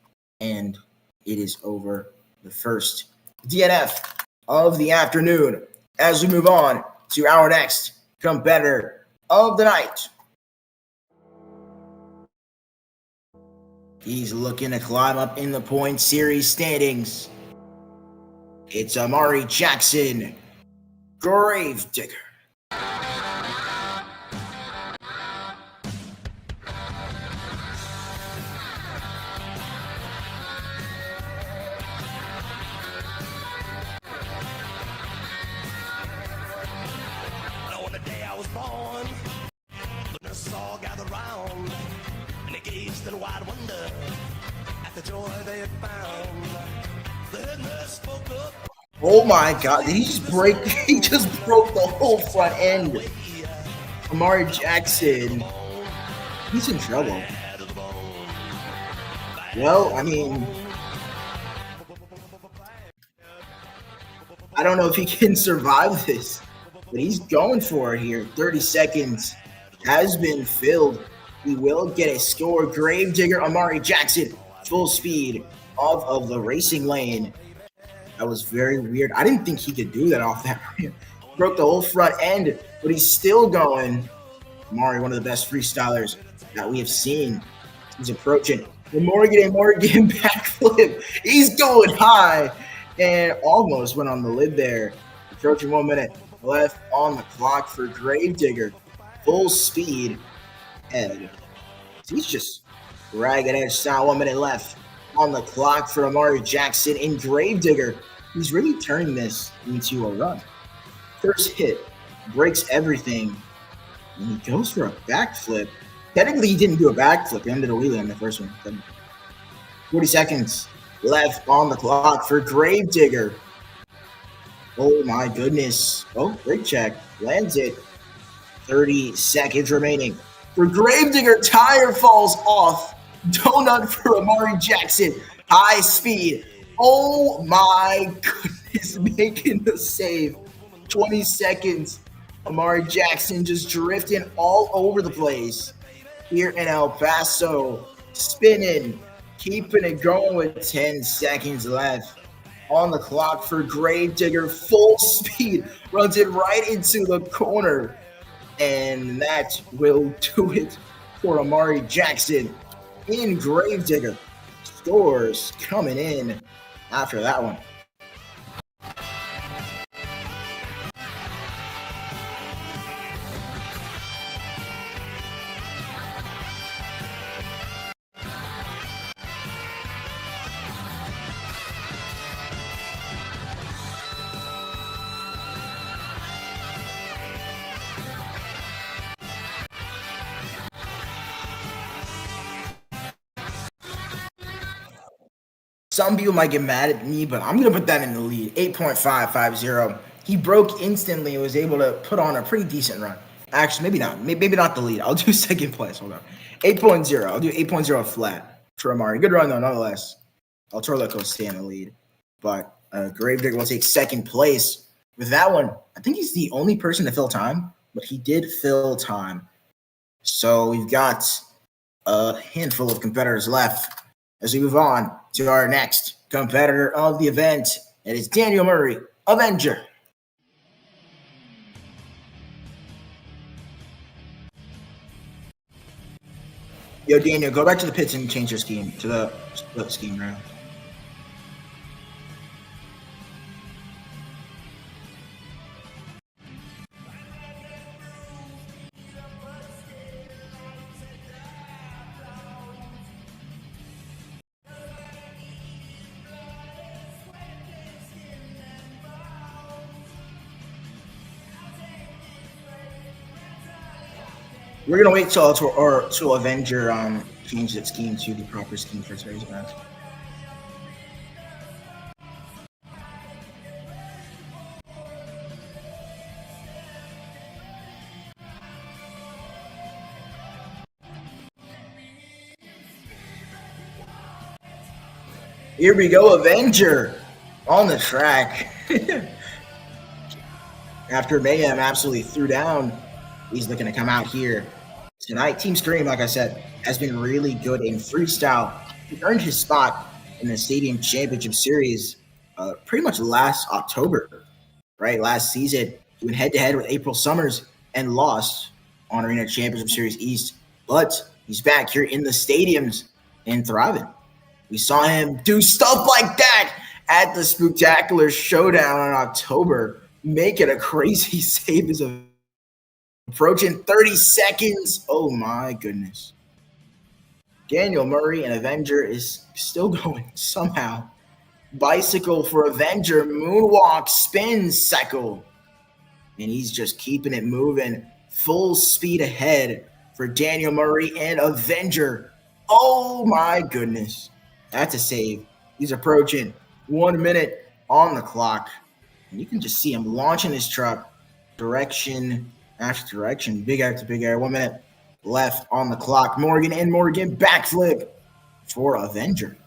and it is over. The first DNF of the afternoon. As we move on to our next competitor of the night. He's looking to climb up in the point series standings. It's Amari Jackson, Gravedigger. On the day I was born, the nurses all gathered round, and they gazed in wide wonder at the joy they had found. The head nurse spoke up. Oh my God, did he just break? He just broke the whole front end. Amari Jackson, he's in trouble. Well, I mean, I don't know if he can survive this, but he's going for it here. 30 seconds has been filled. He will get a score. Gravedigger Amari Jackson, full speed off of the racing lane. That was very weird. I didn't think he could do that off that ramp. Broke the whole front end, but he's still going. Amari, one of the best freestylers that we have seen. He's approaching. The Morgan backflip. He's going high and almost went on the lid there. Approaching 1 minute left on the clock for Gravedigger. Full speed ahead. He's just ragged edge style. 1 minute left on the clock for Amari Jackson and Gravedigger. He's really turning this into a run. First hit, breaks everything, and he goes for a backflip. Technically, he didn't do a backflip. He ended a wheelie on the first one. 40 seconds left on the clock for Gravedigger. Oh my goodness. Oh, great check. Lands it. 30 seconds remaining. For Gravedigger, tire falls off. Donut for Amari Jackson. High speed. Oh my goodness. Making the save. 20 seconds. Amari Jackson just drifting all over the place here in El Paso. Spinning. Keeping it going with 10 seconds left on the clock for Gravedigger. Full speed. Runs it right into the corner. And that will do it for Amari Jackson in Gravedigger. Scores coming in after that one. Some people might get mad at me, but I'm going to put that in the lead. 8.550. He broke instantly and was able to put on a pretty decent run. Actually, maybe not. Maybe not the lead. I'll do second place. Hold on. 8.0. I'll do 8.0 flat for Amari. Good run, though, nonetheless. El Torloco stay in the lead. But Gravedigger will take second place with that one. I think he's the only person to fill time, but he did fill time. So we've got a handful of competitors left as we move on to our next competitor of the event. It is Daniel Murray, Avenger. Yo, Daniel, go back to the pits and change your scheme to the split scheme round. We're gonna wait till Avenger change its scheme to the proper scheme for today's match. Here we go, Avenger on the track. After Mayhem absolutely threw down, he's looking to come out here tonight. Team Scream, like I said, has been really good in freestyle. He earned his spot in the Stadium Championship Series pretty much last October, right? Last season, he went head-to-head with April Summers and lost on Arena Championship Series East. But he's back here in the stadiums and thriving. We saw him do stuff like that at the Spooktacular Showdown in October, make it a crazy save as a approaching 30 seconds. Oh my goodness. Daniel Murray and Avenger is still going somehow. Bicycle for Avenger, moonwalk, spin cycle. And he's just keeping it moving. Full speed ahead for Daniel Murray and Avenger. Oh my goodness. That's a save. He's approaching 1 minute on the clock. And you can just see him launching his truck. Direction after direction. Big air to big air. 1 minute left on the clock. Morgan backflip for Avenger.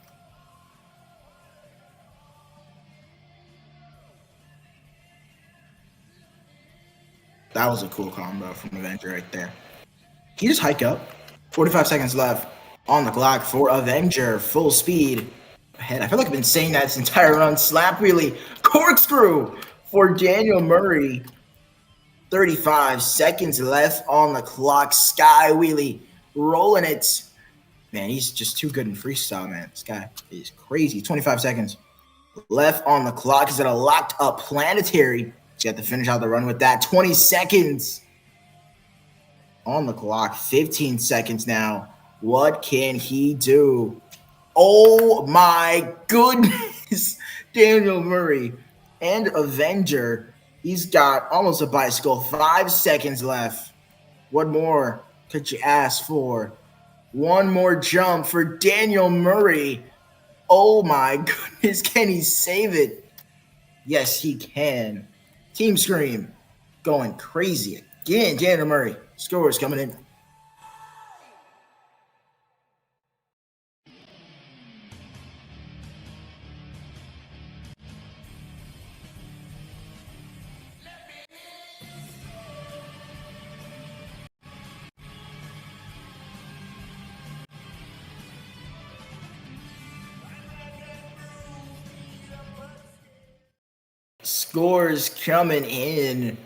That was a cool combo from Avenger right there. Can you just hike up? 45 seconds left on the clock for Avenger. Full speed ahead. I feel like I've been saying that this entire run. Slap wheelie, corkscrew for Daniel Murray. 35 seconds left on the clock. Sky wheelie, rolling it. Man, he's just too good in freestyle, man. This guy is crazy. 25 seconds left on the clock. He's at a locked up planetary. He's got to finish out the run with that. 20 seconds on the clock. 15 seconds now. What can he do? Oh my goodness. Daniel Murray and Avenger. He's got almost a bicycle. 5 seconds left. What more could you ask for? One more jump for Daniel Murray. Oh my goodness, can he save it? Yes, he can. Team Scream going crazy again. Daniel Murray, scores coming in. Scores coming in.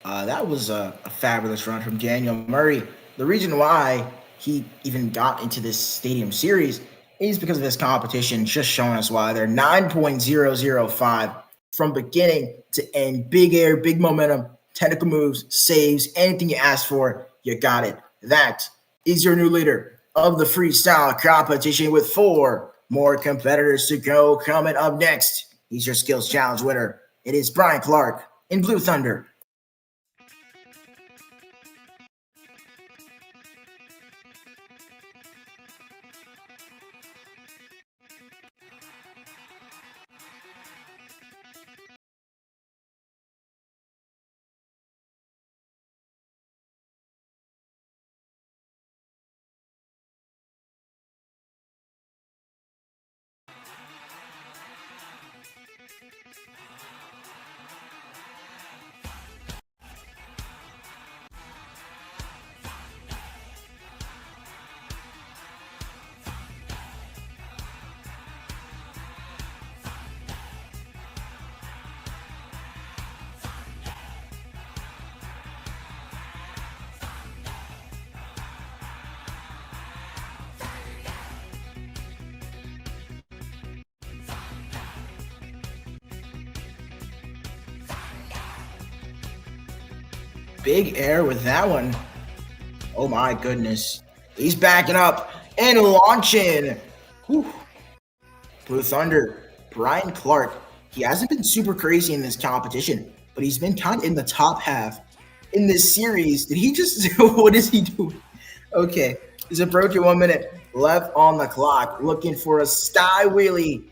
That was a fabulous run from Daniel Murray. The reason why he even got into this stadium series is because of this competition, just showing us why. They're 9.005 from beginning to end. Big air, big momentum, technical moves, saves, anything you ask for, you got it. That is your new leader of the freestyle competition with 4 more competitors to go. Coming up next, he's your skills challenge winner. It is Brian Clark in Blue Thunder. Big air with that one. Oh my goodness. He's backing up and launching. Whew. Blue Thunder, Brian Clark. He hasn't been super crazy in this competition, but he's been kind of in the top half in this series. Did he just, what is he doing? Okay, he's approaching 1 minute left on the clock, looking for a sky wheelie.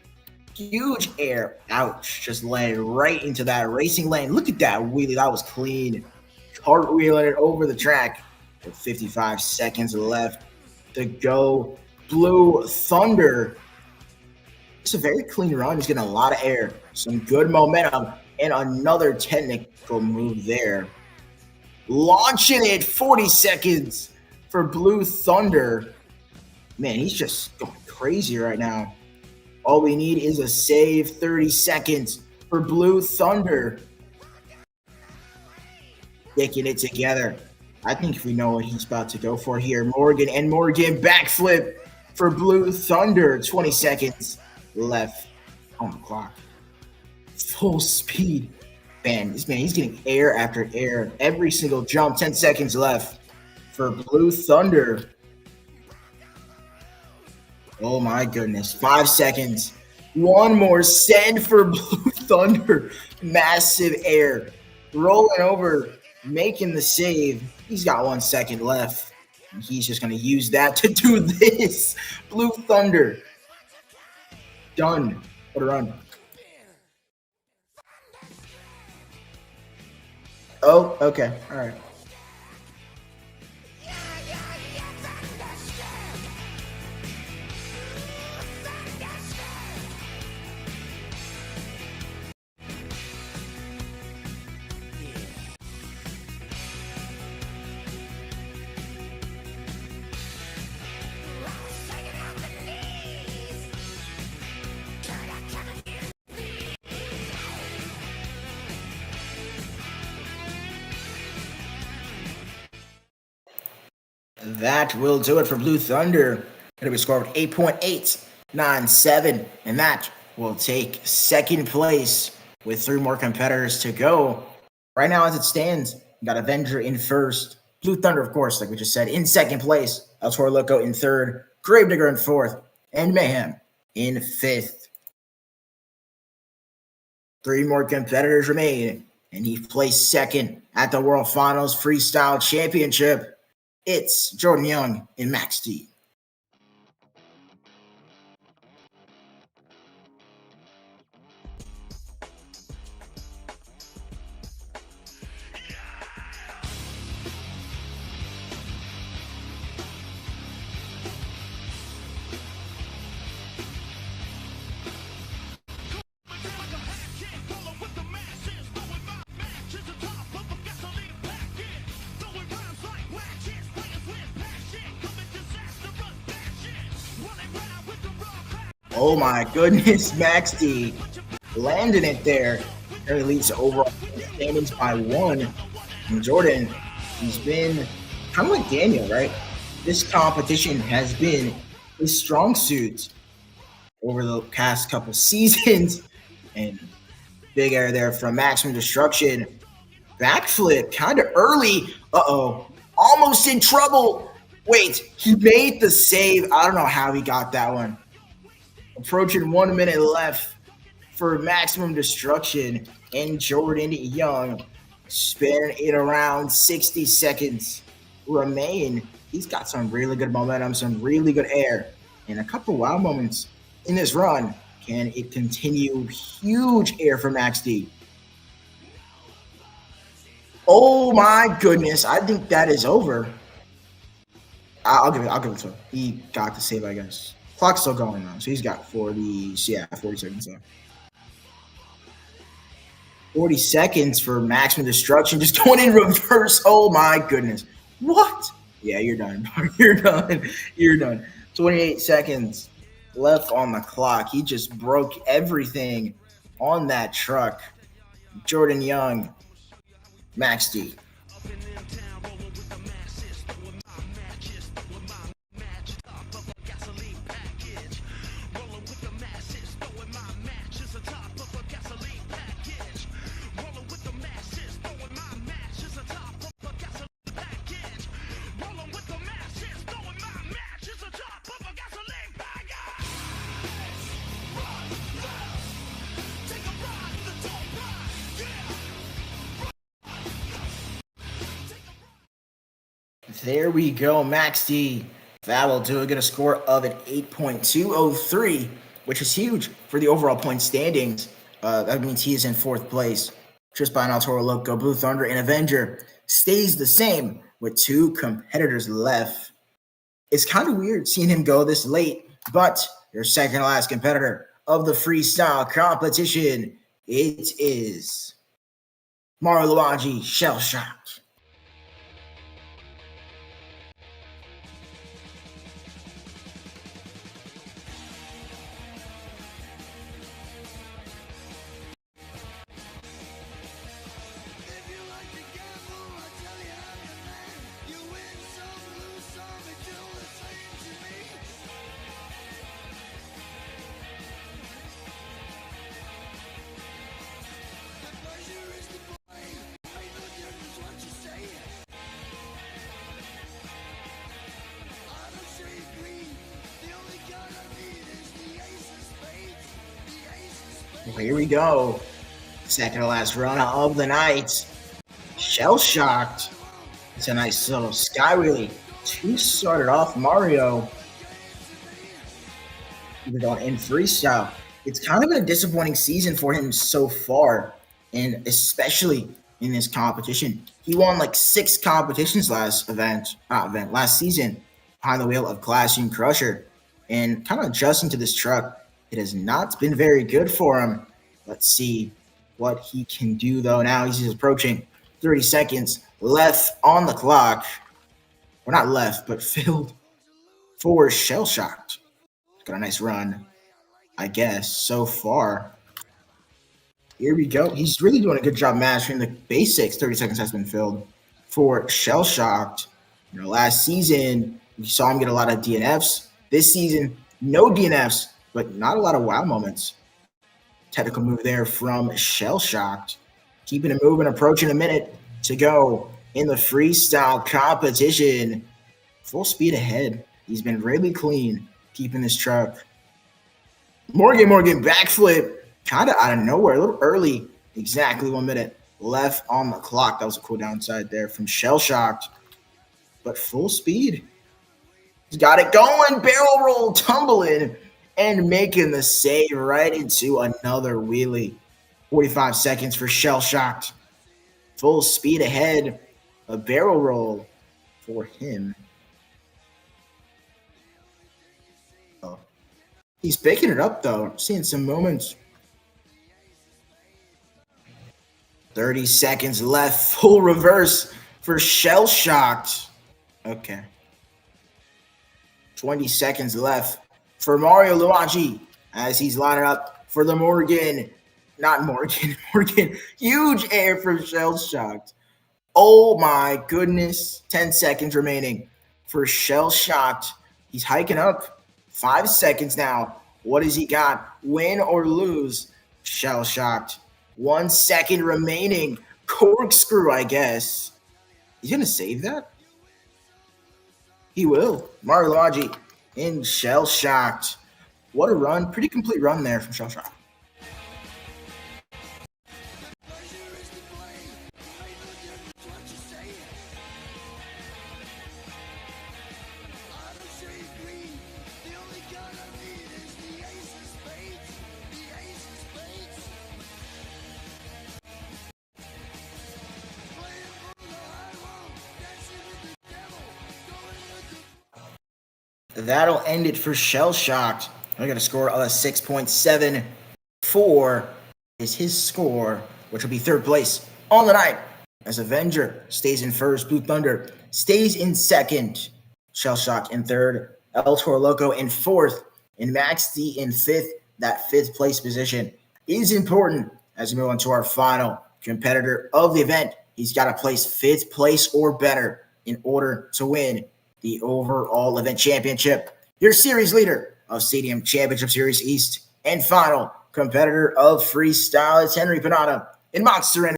Huge air. Ouch, just landed right into that racing lane. Look at that wheelie, that was clean. Cartwheeling it over the track with 55 seconds left to go. Blue Thunder. It's a very clean run. He's getting a lot of air, some good momentum, and another technical move there. Launching it, 40 seconds for Blue Thunder. Man, he's just going crazy right now. All we need is a save, 30 seconds for Blue Thunder. Sticking it together. I think we know what he's about to go for here. Morgan backflip for Blue Thunder. 20 seconds left on the clock. Full speed. Man, he's getting air after air. Every single jump. 10 seconds left for Blue Thunder. Oh my goodness. 5 seconds. One more send for Blue Thunder. Massive air. Rolling over. Making the save. He's got 1 second left. And he's just going to use that to do this. Blue Thunder. Done. What a run. Oh, okay. All right. that will do it for Blue Thunder. Gonna be scored 8.897, and that will take second place with 3 more competitors to go. Right now, as it stands, we got Avenger in first, Blue Thunder, of course, like we just said, in second place, El Toro Loco in third, Gravedigger in fourth, and Mayhem in fifth. 3 more competitors remain, and he placed second at the World Finals Freestyle Championship. It's Jordan Young and Max D. Oh my goodness, Max D landed it there. He leads overall standings by 1. And Jordan, he's been kind of like Daniel, right? This competition has been his strong suit over the past couple seasons. And big air there from Maximum Destruction. Backflip kind of early. Uh-oh. Almost in trouble. Wait, he made the save. I don't know how he got that one. Approaching 1 minute left for Maximum Destruction, and Jordan Young spinning it around 60 seconds remain. He's got some really good momentum, some really good air, and a couple wow moments in this run. Can it continue? Huge air for Max D. Oh my goodness, I think that is over. I'll give it to him. He got the save, I guess. Clock's still going on, so he's got 40 seconds left. 40 seconds for Maximum Destruction, just going in reverse. Oh my goodness. What? Yeah, you're done. You're done. You're done. 28 seconds left on the clock. He just broke everything on that truck. Jordan Young, Max D. There we go, Max D. That will do it. Get a score of an 8.203, which is huge for the overall point standings. That means he is in fourth place, just by El Toro Loco. Blue Thunder and Avenger stays the same with 2 competitors left. It's kind of weird seeing him go this late, but your second to last competitor of the freestyle competition, it is Mario Luigi Shell Shocked. Well, here we go. Second to last run of the night. Shell Shocked. It's a nice little sky wheelie. 2 started off Mario. Even going in freestyle. It's kind of been a disappointing season for him so far, and especially in this competition. He won like 6 competitions last season behind the wheel of Classroom Crusher, and kind of adjusting to this truck. It has not been very good for him. Let's see what he can do, though. Now he's approaching 30 seconds left on the clock. Well, not left, but filled for Shell Shocked. Got a nice run, I guess, so far. Here we go. He's really doing a good job mastering the basics. 30 seconds has been filled for Shell Shocked. Last season, we saw him get a lot of DNFs. This season, no DNFs, but not a lot of wow moments. Technical move there from Shell Shocked. Keeping it moving, approaching a minute to go in the freestyle competition. Full speed ahead. He's been really clean keeping this truck. Morgan backflip, kind of out of nowhere, a little early. Exactly 1 minute left on the clock. That was a cool downside there from Shell Shocked. But full speed. He's got it going. Barrel roll, tumbling, and making the save right into another wheelie. 45 seconds for Shell Shocked. Full speed ahead. A barrel roll for him. Oh. He's picking it up, though. Seeing some moments. 30 seconds left. Full reverse for Shell Shocked. Okay. 20 seconds left for Mario Luigi as he's lining up for the Morgan. Huge air from Shell Shocked. Oh my goodness. 10 seconds remaining for Shell Shocked. He's hiking up. 5 seconds now. What has he got? Win or lose? Shell Shocked. 1 second remaining. Corkscrew, I guess. He's going to save that? He will. Mario Luigi in Shell Shocked. What a run. Pretty complete run there from Shell Shocked. That'll end it for Shell Shocked. I got a score of a 6.74 is his score, which will be third place on the night. As Avenger stays in first, Blue Thunder stays in second, Shell Shocked in third, El Toro Loco in fourth, and Max D in fifth. That fifth place position is important as we move on to our final competitor of the event. He's got to place fifth place or better in order to win the overall event championship. Your series leader of Stadium Championship Series East and final competitor of Freestyle is Henry Panada in Monster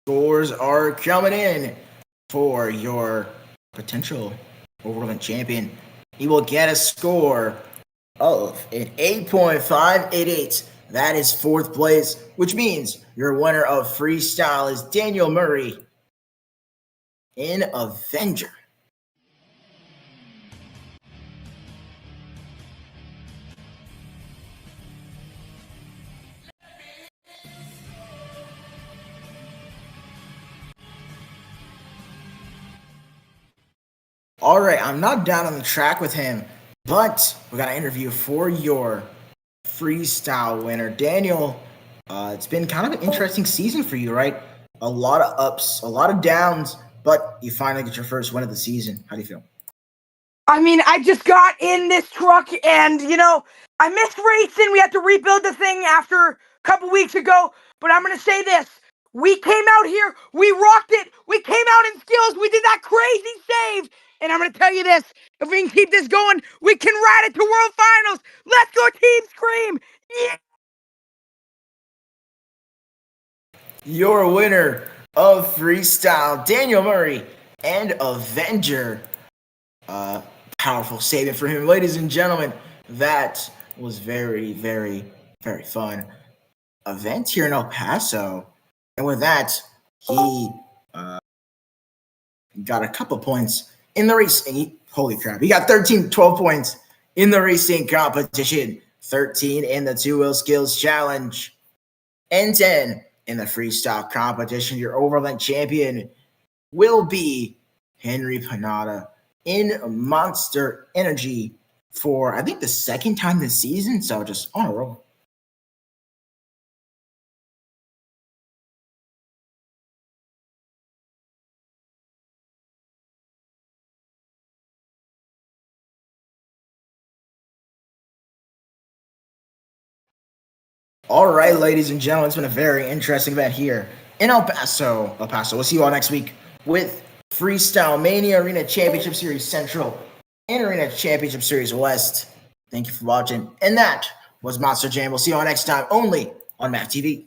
scores are coming in for your potential overall champion. He will get a score of an 8.588. That is fourth place, which means your winner of freestyle is Daniel Murray in Avenger. All right, I'm not down on the track with him, but we got an interview for your freestyle winner, Daniel. It's been kind of an interesting season for you, right? A lot of ups, a lot of downs, but you finally get your first win of the season. How do you feel? I mean, I just got in this truck and, I missed racing. We had to rebuild the thing after a couple weeks ago. But I'm going to say this. We came out here. We rocked it. We came out in skills. We did that crazy save. And I'm going to tell you this. If we can keep this going, we can ride it to World Finals. Let's go Team Scream. Yeah. Your winner of freestyle, Daniel Murray and Avenger. Powerful statement for him. Ladies and gentlemen, that was very, very, very fun event here in El Paso. And with that, he got a couple points in the race. Holy crap. He got 12 points in the racing competition, 13 in the two-wheel skills challenge, and 10 in the freestyle competition. Your overland champion will be Henry Panada in Monster Energy for, I think, the second time this season. So just on a roll. All right, ladies and gentlemen, it's been a very interesting event here in El Paso. We'll see you all next week with Freestyle Mania Arena Championship Series Central and Arena Championship Series West. Thank you for watching. And that was Monster Jam. We'll see you all next time only on MAC TV.